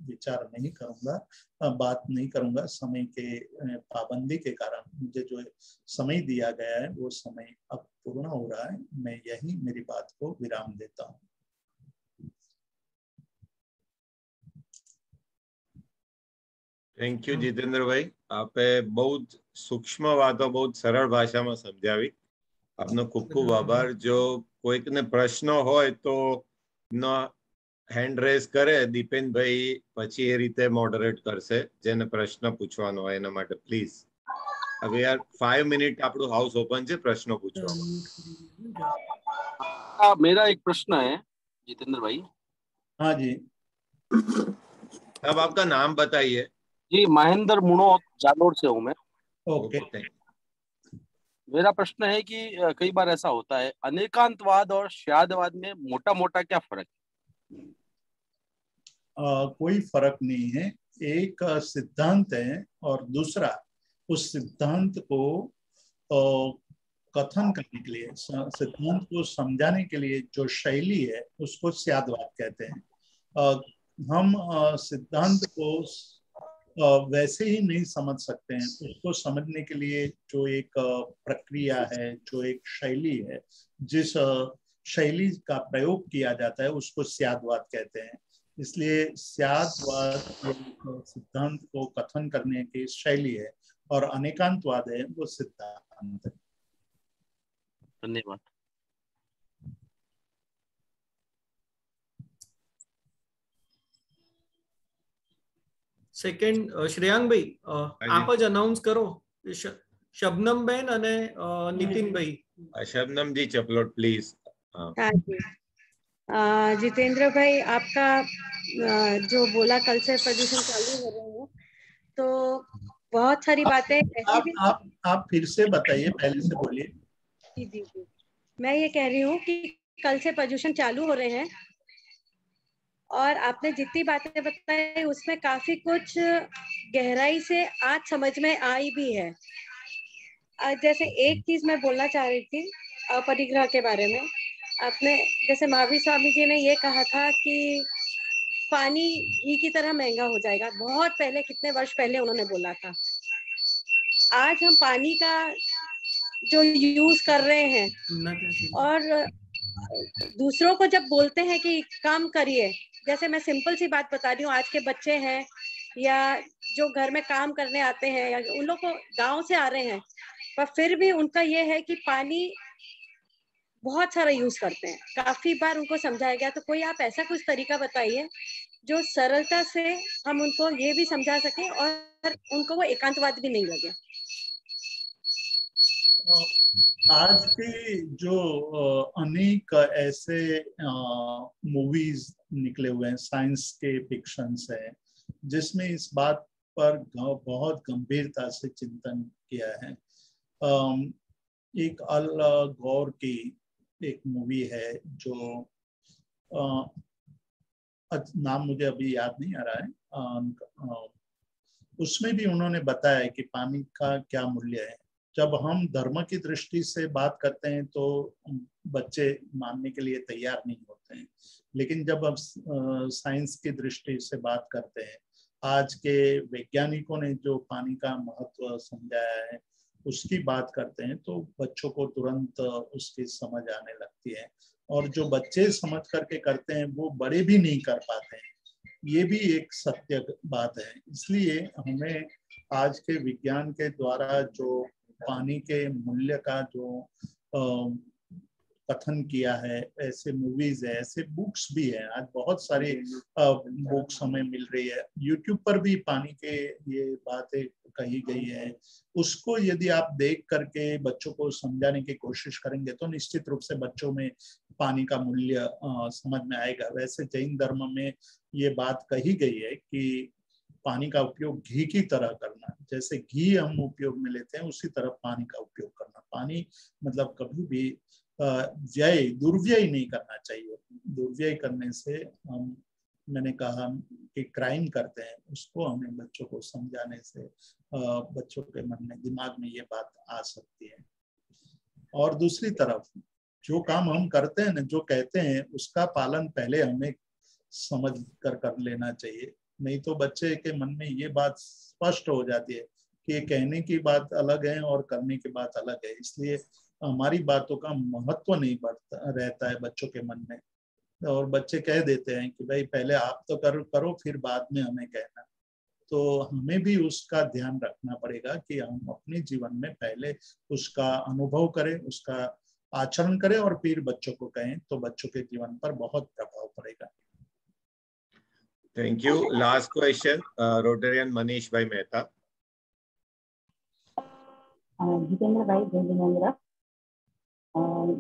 विचार नहीं करूंगा, बात नहीं करूंगा। समय के पाबंदी के कारण मुझे जो समय दिया गया है वो समय अब पूर्ण हो रहा है। मैं यही मेरी बात को विराम देता हूँ। थैंक यू जितेंद्र भाई, आपे बहुत सूक्ष्म बातों बहुत सरल भाषा में समझावी। आपनो खूब खूब आभार। जो कोईक ने प्रश्न होय तो न हैंड रेज करे, दीपेन भाई पछी ए रीते मॉडरेट करशे जेने प्रश्न पूछवानो होय एना माटे प्लीज। अब यार 5 मिनिट आपणो हाउस ओपन छे प्रश्न पूछवा। मेरा एक प्रश्न है जितेंद्र भाई। हाँ जी। अब आपका नाम बताइए। जी महेंद्र मुनो, जालोर से हूँ मैं। ओके। मेरा प्रश्न है कि कई बार ऐसा होता है, अनेकांतवाद और श्यादवाद में मोटा मोटा क्या फर्क है? कोई फर्क नहीं है। एक सिद्धांत है और दूसरा उस सिद्धांत को कथन करने के लिए, सिद्धांत को समझाने के लिए जो शैली है उसको श्यादवाद कहते हैं। हम सिद्धांत को वैसे ही नहीं समझ सकते हैं। उसको समझने के लिए जो एक प्रक्रिया है, जो एक शैली है, जिस शैली का प्रयोग किया जाता है उसको श्यादवाद कहते हैं। इसलिए श्यादवाद सिद्धांत को कथन करने की शैली है और अनेकांतवाद है वो सिद्धांत है। धन्यवाद। सेकंड श्रेयांक भाई, आप ज अनाउंस करो। शबनम बेन અને नितिन भाई। शबनम जी चपलोट प्लीज। हाँ जी। जितेंद्र भाई, आपका जो बोला कल से प्रदूषण चालू हो रहे हैं तो बहुत सारी बातें ऐसी भी। आप फिर से बताइए, पहले से बोलिए। जी जी जी, मैं ये कह रही हूँ कि कल से प्रदूषण चालू हो रहे हैं और आपने जितनी बातें बताई उसमें काफी कुछ गहराई से आज समझ में आई भी है। जैसे एक चीज मैं बोलना चाह रही थी अपरिग्रह के बारे में। आपने जैसे महावीर स्वामी जी ने ये कहा था कि पानी घी की तरह महंगा हो जाएगा, बहुत पहले, कितने वर्ष पहले उन्होंने बोला था। आज हम पानी का जो यूज कर रहे हैं और दूसरों को जब बोलते हैं कि काम करिए, जैसे मैं सिंपल सी बात बता रही हूँ, आज के बच्चे हैं या जो घर में काम करने आते हैं या उन लोग को गांव से आ रहे हैं, पर फिर भी उनका ये है कि पानी बहुत सारा यूज करते हैं। काफी बार उनको समझाया गया, तो कोई आप ऐसा कुछ तरीका बताइए जो सरलता से हम उनको ये भी समझा सकें और उनको वो एकांतवाद भी नहीं लगे। आज की जो अनेक ऐसे मूवीज निकले हुए हैं, साइंस के फिक्शंस हैं, जिसमें इस बात पर बहुत गंभीरता से चिंतन किया है। एक अल गौर की एक मूवी है जो नाम मुझे अभी याद नहीं आ रहा है, उसमें भी उन्होंने बताया कि पानी का क्या मूल्य है। जब हम धर्म की दृष्टि से बात करते हैं तो बच्चे मानने के लिए तैयार नहीं होते हैं, लेकिन जब अब साइंस की दृष्टि से बात करते हैं, आज के वैज्ञानिकों ने जो पानी का महत्व समझाया है उसकी बात करते हैं, तो बच्चों को तुरंत उसकी समझ आने लगती है। और जो बच्चे समझ करके करते हैं वो बड़े भी नहीं कर पाते हैं, ये भी एक सत्य बात है। इसलिए हमें आज के विज्ञान के द्वारा जो पानी के मूल्य का जो कथन किया है, ऐसे मूवीज है, ऐसे बुक्स भी है। आज बहुत सारी बुक्स हमें मिल रही है, यूट्यूब पर भी पानी के ये बातें कही गई है। उसको यदि आप देख करके बच्चों को समझाने की कोशिश करेंगे तो निश्चित रूप से बच्चों में पानी का मूल्य समझ में आएगा। वैसे जैन धर्म में ये बात कही गई है कि पानी का उपयोग घी की तरह करना, जैसे घी हम उपयोग में लेते हैं उसी तरह पानी का उपयोग करना। पानी मतलब कभी भी दुर्व्यय नहीं करना चाहिए। दुर्व्यय करने से हम, मैंने कहा कि क्राइम करते हैं, उसको हमें बच्चों को समझाने से बच्चों के मन में, दिमाग में ये बात आ सकती है। और दूसरी तरफ जो काम हम करते हैं ना, जो कहते हैं, उसका पालन पहले हमें समझ कर लेना चाहिए, नहीं तो बच्चे के मन में ये बात स्पष्ट हो जाती है कि कहने की बात अलग है और करने की बात अलग है। इसलिए हमारी बातों का महत्व नहीं बढ़ता रहता है बच्चों के मन में, और बच्चे कह देते हैं कि भाई पहले आप तो करो फिर बाद में हमें कहना। तो हमें भी उसका ध्यान रखना पड़ेगा कि हम अपने जीवन में पहले उसका अनुभव करें, उसका आचरण करें और फिर बच्चों को कहें, तो बच्चों के जीवन पर बहुत प्रभाव पड़ेगा। Thank you. Last question, Rotarian Manish भाई मेहता। जितेंद्र भाई, जय जिनेन्द्र।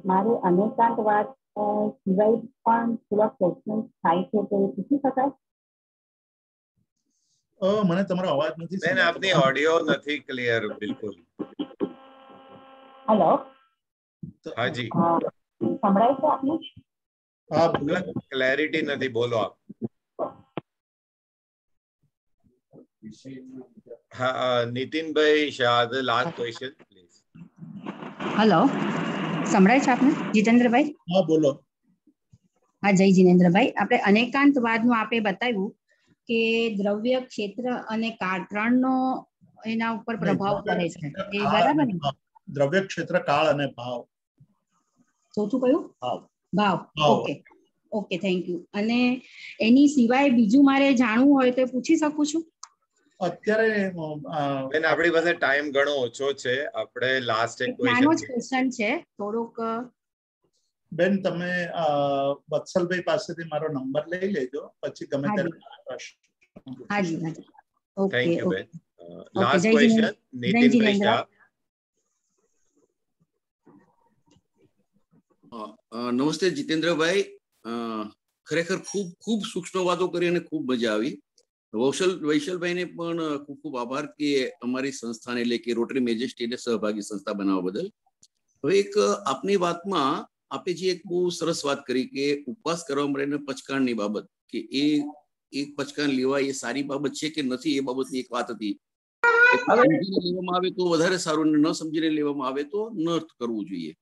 मारे अनेकांतवाद સિવાય પણ થોડા ક્વેશ્ચન થાય છે તો પૂછી શકાય? મને તમારો અવાજ નથી બેન, આપની ઓડિયો નથી ક્લિયર બિલકુલ. હેલો, હા જી, સંભળાય છે આપને? હા, ક્લેરિટી નથી, બોલો આપ. હા, Nitinbhai Shah, the last question please. Hello, સંભળાય છે આપને જીતેન્દ્રભાઈ? હા બોલો. હા, જય જીનેન્દ્રભાઈ. આપણે અનેકાંતવાદનું આપે બતાવ્યું કે દ્રવ્ય, ક્ષેત્ર અને કાળ ત્રણનો એના ઉપર પ્રભાવ પડે છે, એ બરાબર ને? દ્રવ્ય, ક્ષેત્ર, કાળ અને ભાવ. ચોથું કયું? ભાવ. Okay okay, thank you. અને એની સિવાય બીજું મારે જાણવું હોય તો પૂછી શકું છું? અત્યારે બેન આપણી પાસે ટાઈમ ઘણો ઓછો છે, આપણે લાસ્ટ એક ક્વેશ્ચન છે થોડુંક. બેન તમે વત્સલભાઈ પાસેથી મારો નંબર લઈ લેજો, પછી ગમે ત્યારે. હાજી હાજી, ઓકે. થેન્ક યુ બેન. Last question Nitinbhai Shah. નમસ્તે જીતેન્દ્રભાઈ, ખરેખર ખૂબ ખૂબ સૂક્ષ્મ વાતો કરી અને ખૂબ મજા આવી. વૈશલભાઈને પણ ખૂબ ખૂબ આભાર કે અમારી સંસ્થાને એટલે કે રોટરી મેજેસ્ટીને સહભાગી સંસ્થા બનાવવા બદલ. હવે એક આપની વાતમાં આપે જે એક બહુ સરસ વાત કરી કે ઉપવાસ કરવા માટે પચકાણની બાબત, કે એ એક પચકાણ લેવા એ સારી બાબત છે કે નથી એ બાબતની એક વાત હતી. સમજીને લેવામાં આવે તો વધારે સારું, ન સમજીને લેવામાં આવે તો ન કરવું જોઈએ.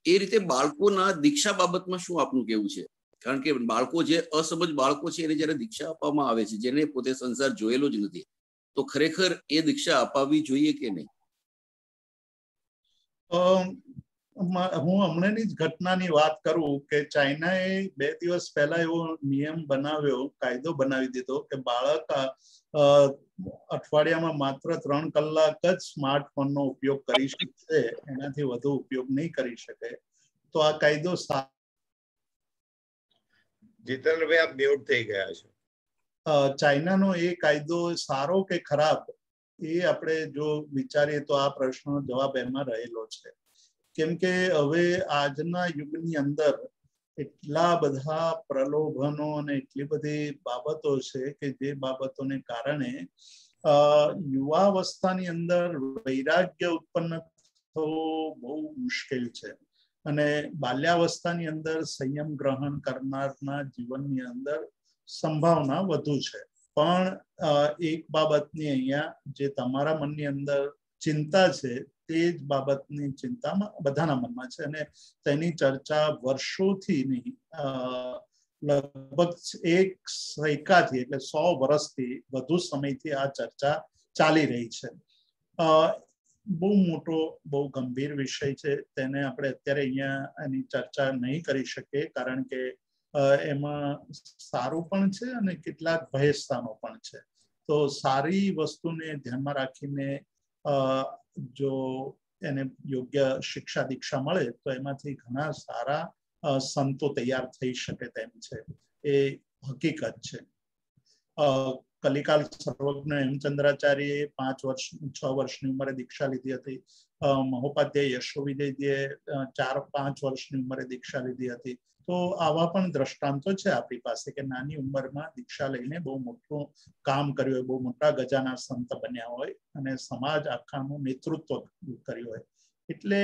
એ રીતે બાળકોના દીક્ષા બાબતમાં શું આપનું કેવું છે? કારણ કે બાળકો જે અસમજ બાળકો છે એને જયારે દીક્ષા આપવામાં આવે છે, જેને પોતે સંસાર જોયેલો જ નથી, તો ખરેખર એ દીક્ષા અપાવવી જોઈએ કે નહીં? હું હમણાંની જ ઘટનાની વાત કરું કે ચાઇનાએ 2 દિવસ પહેલા એવો નિયમ બનાવ્યો, કાયદો બનાવી દીધો કે બાળક અઠવાડિયામાં માત્ર 3 કલાક જ સ્માર્ટફોનનો ઉપયોગ કરી શકશે, એનાથી વધુ ઉપયોગ નહીં કરી શકે. તો આ કાયદો જીતેન્દ્રભાઈ આપ મ્યુટ થઈ ગયા છો. ચાઇનાનો એ કાયદો સારો કે ખરાબ એ આપણે જો વિચારીએ તો આ પ્રશ્નનો જવાબ એમાં રહેલો છે. કેમ કે હવે આજના યુગની અંદર એટલા બધા પ્રલોભનો અને એટલી બધી બાબતો છે કે જે બાબતોને કારણે યુવાવસ્થાની અંદર વૈરાગ્ય ઉત્પન્ન થવું બહુ મુશ્કેલ છે. અને બાલ્યાવસ્થાની અંદર સંયમ ગ્રહણ કરનારના જીવનની અંદર સંભાવના વધુ છે. પણ એક બાબતની અહીંયા જે તમારા મનની અંદર ચિંતા છે તે જ બાબતની ચિંતામાં બધાના મનમાં છે અને તેની ચર્ચા વર્ષોથી નહીં, લગભગ એક સૈકાથી એટલે 100 વર્ષથી વધુ સમયથી આ ચર્ચા ચાલી રહી છે. બહુ મોટો બહુ ગંભીર વિષય છે, તેને આપણે અત્યારે અહીંયા એની ચર્ચા નહીં કરી શકીએ કારણ કે એમાં સારું પણ છે અને કેટલાક ભયસ્થાનો પણ છે. તો સારી વસ્તુને ધ્યાનમાં રાખીને જો એને યોગ્ય શિક્ષા દીક્ષા મળે તો એમાંથી ઘણા સારા સંતો તૈયાર થઈ શકે તેમ છે, એ હકીકત છે. કલિકાલ સર્વજ્ઞ હેમચંદ્રાચાર્યએ 6 વર્ષની ઉંમરે દીક્ષા લીધી હતી. મહોપાધ્યાય યશોવિજયજીએ 4-5 વર્ષની ઉંમરે દીક્ષા લીધી હતી. તો આવા પણ દ્રષ્ટાંતો છે આપણી પાસે કે નાની ઉંમરમાં દીક્ષા લઈને બહુ મોટું કામ કર્યું હોય, બહુ મોટા ગજાના સંત બન્યા હોય અને સમાજ આખાનું નેતૃત્વ કર્યું હોય. એટલે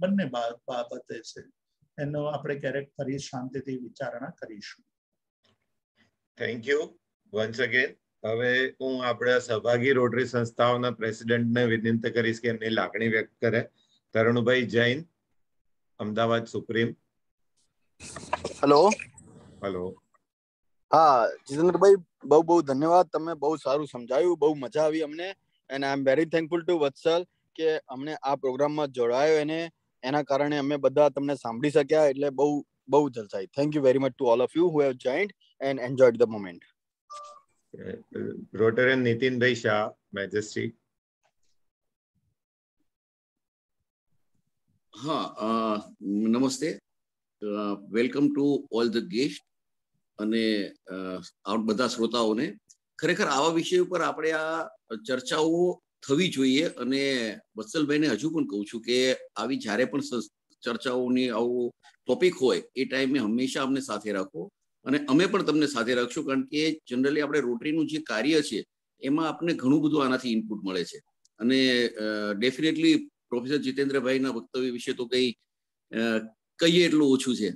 બંને બાબતે છે, એનો આપણે ક્યારેક ફરી શાંતિથી વિચારણા કરીશું. Thank you once again. હવે હું આપણા સહભાગી રોટરી સંસ્થાઓના પ્રેસિડેન્ટને વિનંતી કરીશ કે એમની લાગણી વ્યક્ત કરે. તરુણભાઈ જૈન, અમદાવાદ સુપ્રીમ. હેલો. હા જીતેન્દ્રભાઈ, બહુ બહુ ધન્યવાદ. તમે બહુ સારું સમજાવ્યું, બહુ મજા આવી અમને. And I am very thankful to Vatsal કે અમને આ પ્રોગ્રામમાં જોડાયો એને એના કારણે અમે બધા તમને સાંભળી શક્યા, એટલે બહુ બહુ જલસાઈ. Thank you very much to all of you who have joined and enjoyed the moment. Rotarian Nitinbhai Shah, majesty. હા, નમસ્તે. Welcome to all the guest અને બધા શ્રોતાઓને. ખરેખર આવા વિષય ઉપર આપણે આ ચર્ચાઓ થવી જોઈએ અને વત્સલભાઈને હજુ પણ કહું છું કે આવી જ્યારે પણ ચર્ચાઓની આવો ટોપિક હોય એ ટાઈમે હંમેશા અમને સાથે રાખો અને અમે પણ તમને સાથે રાખશું, કારણ કે જનરલી આપણે રોટરીનું જે કાર્ય છે એમાં આપણને ઘણું બધું આનાથી ઇનપુટ મળે છે. અને ડેફિનેટલી પ્રોફેસર જીતેન્દ્રભાઈના વક્તવ્ય વિશે તો કહીએ એટલું ઓછું છે.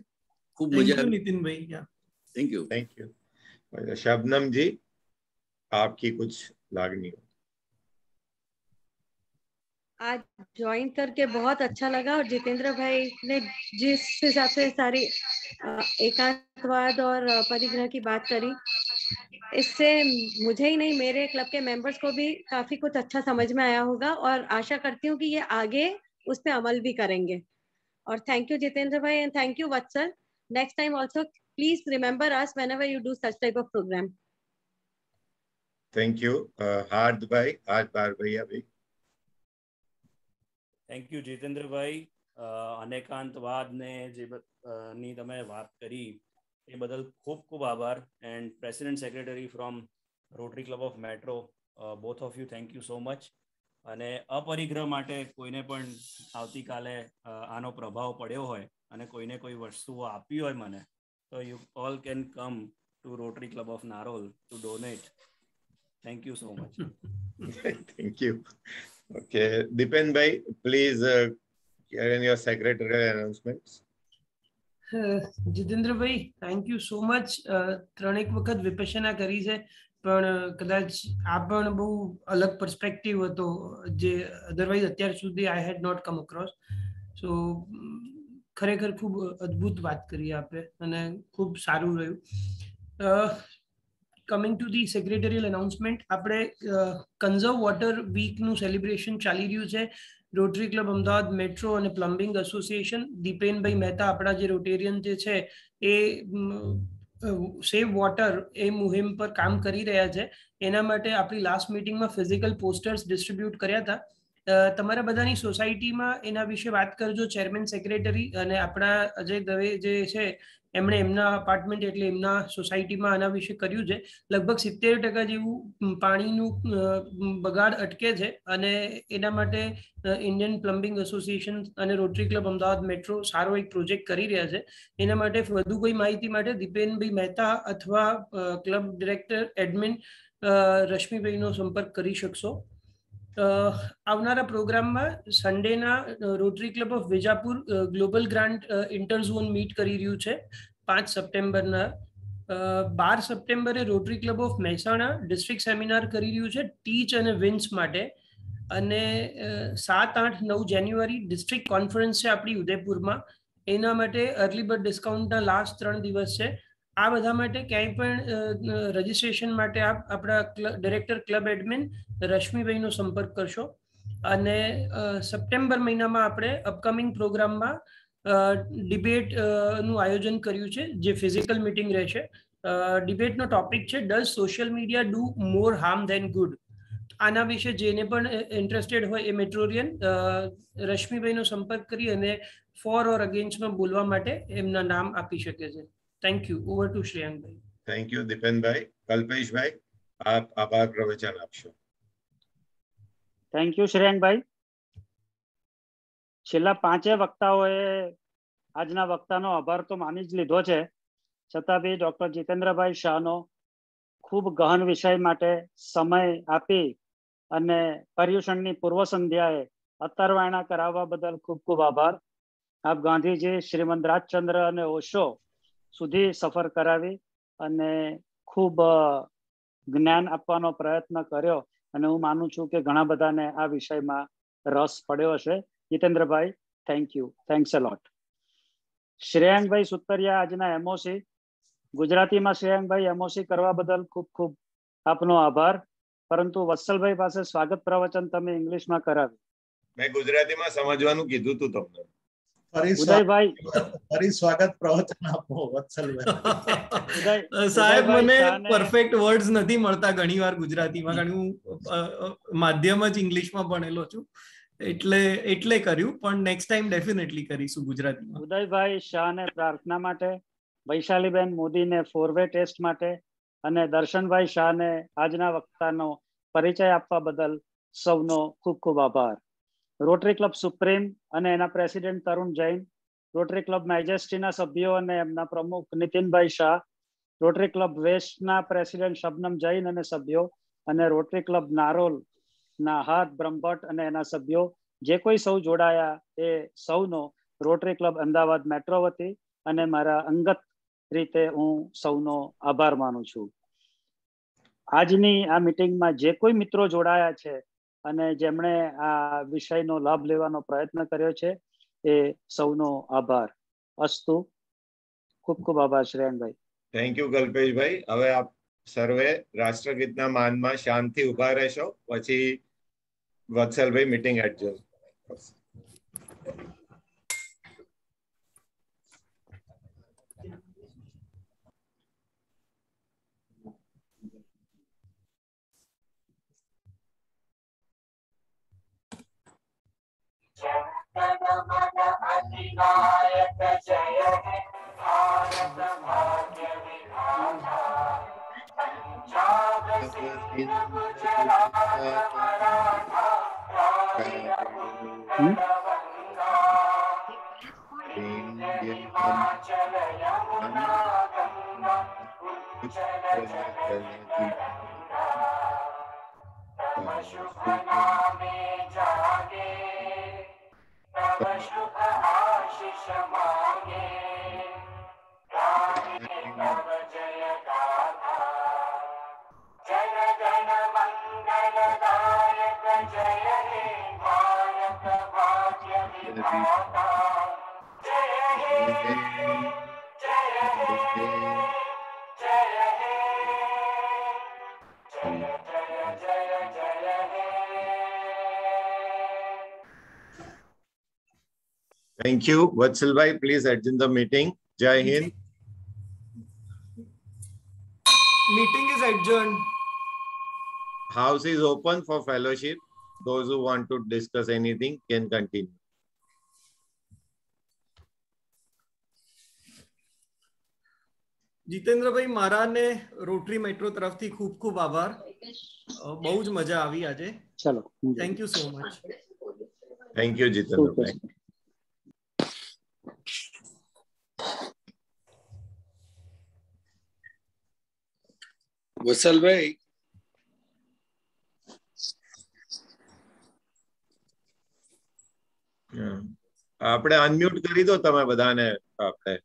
ખૂબ મજા આવી નીતિનભાઈ. Thank you. शबनम जी, आपकी कुछ लागनी? आज ज्वाइन करके बहुत अच्छा लगा और जितेंद्र भाई ने जिस हिसाब से सारी एकांतवाद और परिग्रह की बात करी, इससे मुझे ही नहीं मेरे क्लब के मेंबर्स को भी काफी कुछ अच्छा समझ में आया होगा और आशा करती हूँ कि ये आगे उस पर अमल भी करेंगे. और थैंक यू जितेंद्र भाई and thank you Vatsal. Next time also please remember us whenever you do such type of program. Thank you. Hard bhai, abhi. Thank you Jitendra ભાઈ. અનેકાંતવાદ ને જે ની તમે વાત કરી એ બદલ ખૂબ ખૂબ આભાર. And president secretary from rotary club of metro, both of you, thank you so much. અને અપરિગ્રહ માટે કોઈને પણ આવતીકાલે આનો પ્રભાવ પડ્યો હોય અને કોઈને કોઈ વસ્તુઓ આપી હોય મને, so you all can come to Rotary Club of Narol to donate. Thank you so much. Thank you. Okay, Dipen bhai, please carry on your secretarial announcements. Jitendra ભાઈ, થેન્ક યુ સો મચ. ત્રણેક વખત વિપશ્યના કરી છે, પણ કદાચ આ પણ બહુ અલગ પર્સપેક્ટિવ હતો જે અધરવાઇઝ અત્યાર સુધી આઈ હેડ નોટ કમ અક્રોસ. સો ખરેખર ખૂબ અદ્ભુત વાત કરી આપે અને ખૂબ સારું રહ્યું. Coming to the secretarial announcement, આપણે કન્ઝર્વ વોટર વીકનું સેલિબ્રેશન ચાલી રહ્યું છે. રોટરી ક્લબ અમદાવાદ મેટ્રો અને પ્લમ્બિંગ એસોસિએશન, દીપેનભાઈ મહેતા આપણા જે રોટેરિયન જે છે એ સેવ વોટર એ મુહિમ પર કામ કરી રહ્યા છે. એના માટે આપણી લાસ્ટ મિટિંગમાં ફિઝિકલ પોસ્ટર્સ ડિસ્ટ્રીબ્યુટ કર્યા હતા. તમારા બધાની સોસાયટીમાં એના વિશે વાત કરજો. ચેરમેન સેક્રેટરી અને આપણા અજય દવે જે છે એમણે એમના અપાર્ટમેન્ટ એટલે એમના સોસાયટીમાં આના વિશે કર્યું છે. લગભગ 70% જેવું પાણીનું બગાડ અટકે છે અને એના માટે ઇન્ડિયન પ્લમ્બિંગ એસોસિએશન અને રોટરી ક્લબ અમદાવાદ મેટ્રો સારો એક પ્રોજેક્ટ કરી રહ્યા છે. એના માટે વધુ કોઈ માહિતી માટે દીપેનભાઈ મહેતા અથવા ક્લબ ડિરેક્ટર એડમિન રશ્મિભાઈનો સંપર્ક કરી શકશો. આવનારા પ્રોગ્રામમાં સન્ડેના rotary club of Vijapur global grant interzone meet કરી રહ્યું છે 5 સપ્ટેમ્બરના. 12 સપ્ટેમ્બરે rotary club of Mehsana district seminar કરી રહ્યું છે ટીચ અને વિન્સ માટે. અને 7, 8, 9 જાન્યુઆરી ડિસ્ટ્રિક્ટ કોન્ફરન્સ છે આપણી ઉદયપુરમાં. એના માટે અર્લી બર્ડ ડિસ્કાઉન્ટના લાસ્ટ 3 દિવસ છે. આ બધા માટે ક્યાંય પણ રજીસ્ટ્રેશન માટે આપ આપણા ડિરેક્ટર ક્લબ એડમિન રશ્મિભાઈનો સંપર્ક કરશો. અને સપ્ટેમ્બર મહિનામાં આપણે અપકમિંગ પ્રોગ્રામમાં ડિબેટનું આયોજન કર્યું છે જે ફિઝિકલ મીટિંગ રહેશે. ડિબેટનો ટોપિક છે does social media do more harm than good. આના વિશે જેને પણ ઇન્ટરેસ્ટેડ હોય એ મેટ્રોરિયન રશ્મિભાઈનો સંપર્ક કરી અને ફોર ઓર અગેન્સ્ટમાં બોલવા માટે એમના નામ આપી શકે છે. Thank you. ઓવર ટુ શ્રેયાંકભાઈ. થેન્ક યુ દીપેનભાઈ. કલ્પેશભાઈ, આપ આભાર પ્રવચન આપશો. થેન્ક યુ શ્રેયાંકભાઈ. છેલ્લા 5 વક્તાઓએ આજના વક્તાનો આભાર તો માની જ લીધો છે, છતાં બી ડોક્ટર જીતેન્દ્રભાઈ શાહનો ખૂબ ગહન વિષય માટે સમય આપી અને પર્યુષણની પૂર્વ સંધ્યાએ અત્તરવાયણા કરાવવા બદલ ખૂબ ખૂબ આભાર. આપ ગાંધીજી, શ્રીમંત રાજચંદ્ર અને ઓશો સુધી સફર કરાવી અને ખૂબ જ્ઞાન આપવાનો પ્રયત્ન કર્યો અને હું માનું છું કે ઘણા બધાને આ વિષયમાં રસ પડ્યો હશે. જીતેન્દ્રભાઈ, થેન્ક યુ. થેન્ક્સ અ લોટ. શ્રેયાંકભાઈ સુતરિયા આજના એમઓસી, ગુજરાતીમાં શ્રેયાંકભાઈ એમઓસી કરવા બદલ ખૂબ ખૂબ આપનો આભાર. પરંતુ વત્સલભાઈ પાસે સ્વાગત પ્રવચન તમે ઇંગ્લિશમાં કરાવ્યું. મેં ગુજરાતીમાં સમજવાનું કીધું તું તમને. ફરી સ્વાગત પ્રવચન આપો વત્સલભાઈ. સાહેબ, મને પરફેક્ટ વર્ડ્સ નથી મળતા ઘણીવાર ગુજરાતીમાં, કારણ હું માધ્યમ જ ઇંગ્લિશમાં ભણેલો છું, એટલે કર્યું. પણ નેક્સ્ટ ટાઈમ ડેફિનેટલી કરીશું ગુજરાતીમાં. ઉદયભાઈ શાહને પ્રાર્થના માટે, વૈશાલીબેન મોદીને ફોરવે ટેસ્ટ માટે અને દર્શનભાઈ શાહને આજના વક્તાનો પરિચય આપવા બદલ સૌનો ખૂબ ખૂબ આભાર. રોટરી ક્લબ સુપ્રીમ અને એના president Tarun Jain, rotary club મેજેસ્ટીના સભ્યો અને એમના પ્રમુખ નીતિનભાઈ શાહ, રોટરી ક્લબ વેસ્ટના પ્રેસિડેન્ટ શબનમ જૈન અને સભ્યો, અને રોટરી ક્લબ નારોલના હાથ બ્રહ્મભટ્ટ અને એના સભ્યો, જે કોઈ સૌ જોડાયા એ સૌનો રોટરી ક્લબ અમદાવાદ મેટ્રો વતી અને મારા અંગત રીતે હું સૌનો આભાર માનું છું. આજની આ મીટિંગમાં જે કોઈ મિત્રો જોડાયા છે અને જેમણે આ વિષયનો લાભ લેવાનો પ્રયત્ન કર્યો છે એ સૌનો આભાર. અસ્તુ. ખૂબ ખૂબ આભાર શ્રેયાંકભાઈ. Thank you Kalpeshbhai. હવે આપ સર્વે રાષ્ટ્રગીતના માનમાં શાંતિ ઉભા રહેશો, પછી વત્સલભાઈ મીટિંગ એડજસ્ટ કરશે. अधिनायक जय हे भारत भाग्य विधाता, पंजाब सिंध गुजरात मराठा द्राविड़ उत्कल बंगा, विंध्य हिमाचल यमुना गंगा उज्जल जलधि तरंगा, तव शुभ नामे जागे, तव शुभ आशीष मांगे, गाहे तव जय गाथा, जन गण मंगल दायक जय हे भारत भाग्य विधाता, जय Thank you. Vatsal bhai, please adjourn the meeting. Jai Hind. Meeting is adjourned. House is open for fellowship. Those who want to discuss anything can continue. જીતેન્દ્રભાઈ, મારાને રોટરી મેટ્રો તરફથી ખૂબ ખૂબ આભાર. બહુ જ મજા આવી આજે. ચલો, thank you so much. Thank you, Jitendra bhai. વત્સલભાઈ, આપણે અનમ્યુટ કરી દો તમે બધાને. આપણે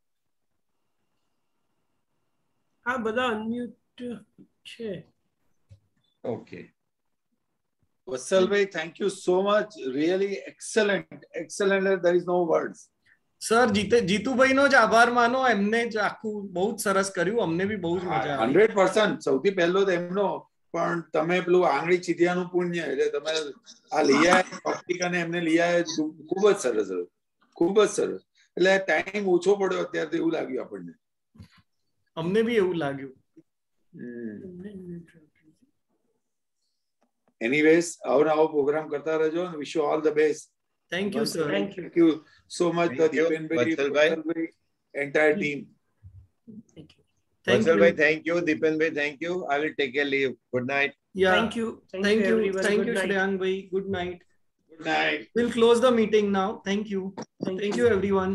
આ બધા અનમ્યુટ છે. Okay. Vassalbhai, thank you so much. Really excellent. Excellent. There is no words. Sir, જીતુભાઈનો જ આભાર માનો. એમને જ આખું બહુ જ સરસ કર્યું. અમને બી બહુ જ મજા આવી. 100%. સૌથી પહેલો તો એમનો, પણ તમે પેલું આંગળી ચીધિયાનું પુણ્ય, એટલે તમે આ લઈ આવ્યા ટોપિક અને એમને લઈ આવ્યા, ખૂબ જ સરસ હતું. ખૂબ જ સરસ. એટલે ટાઈમ ઓછો પડ્યો અત્યારે તો એવું લાગ્યું આપણને. અમને બી એવું લાગ્યું. Anyways, આવો નવો પ્રોગ્રામ કરતા રહેજો. Wish you all the best. Thank you, sir. Thank you so much, Dipen bhai, entire team. Vatsal bhai, thank you. Dipen bhai, thank you. I will take a leave. Good night. Yeah. Thank you. Thank you. everyone. Thank Good you, night. Shreyank bhai. Good night. Good night. We'll close the meeting now. Thank you. Thank you, everyone.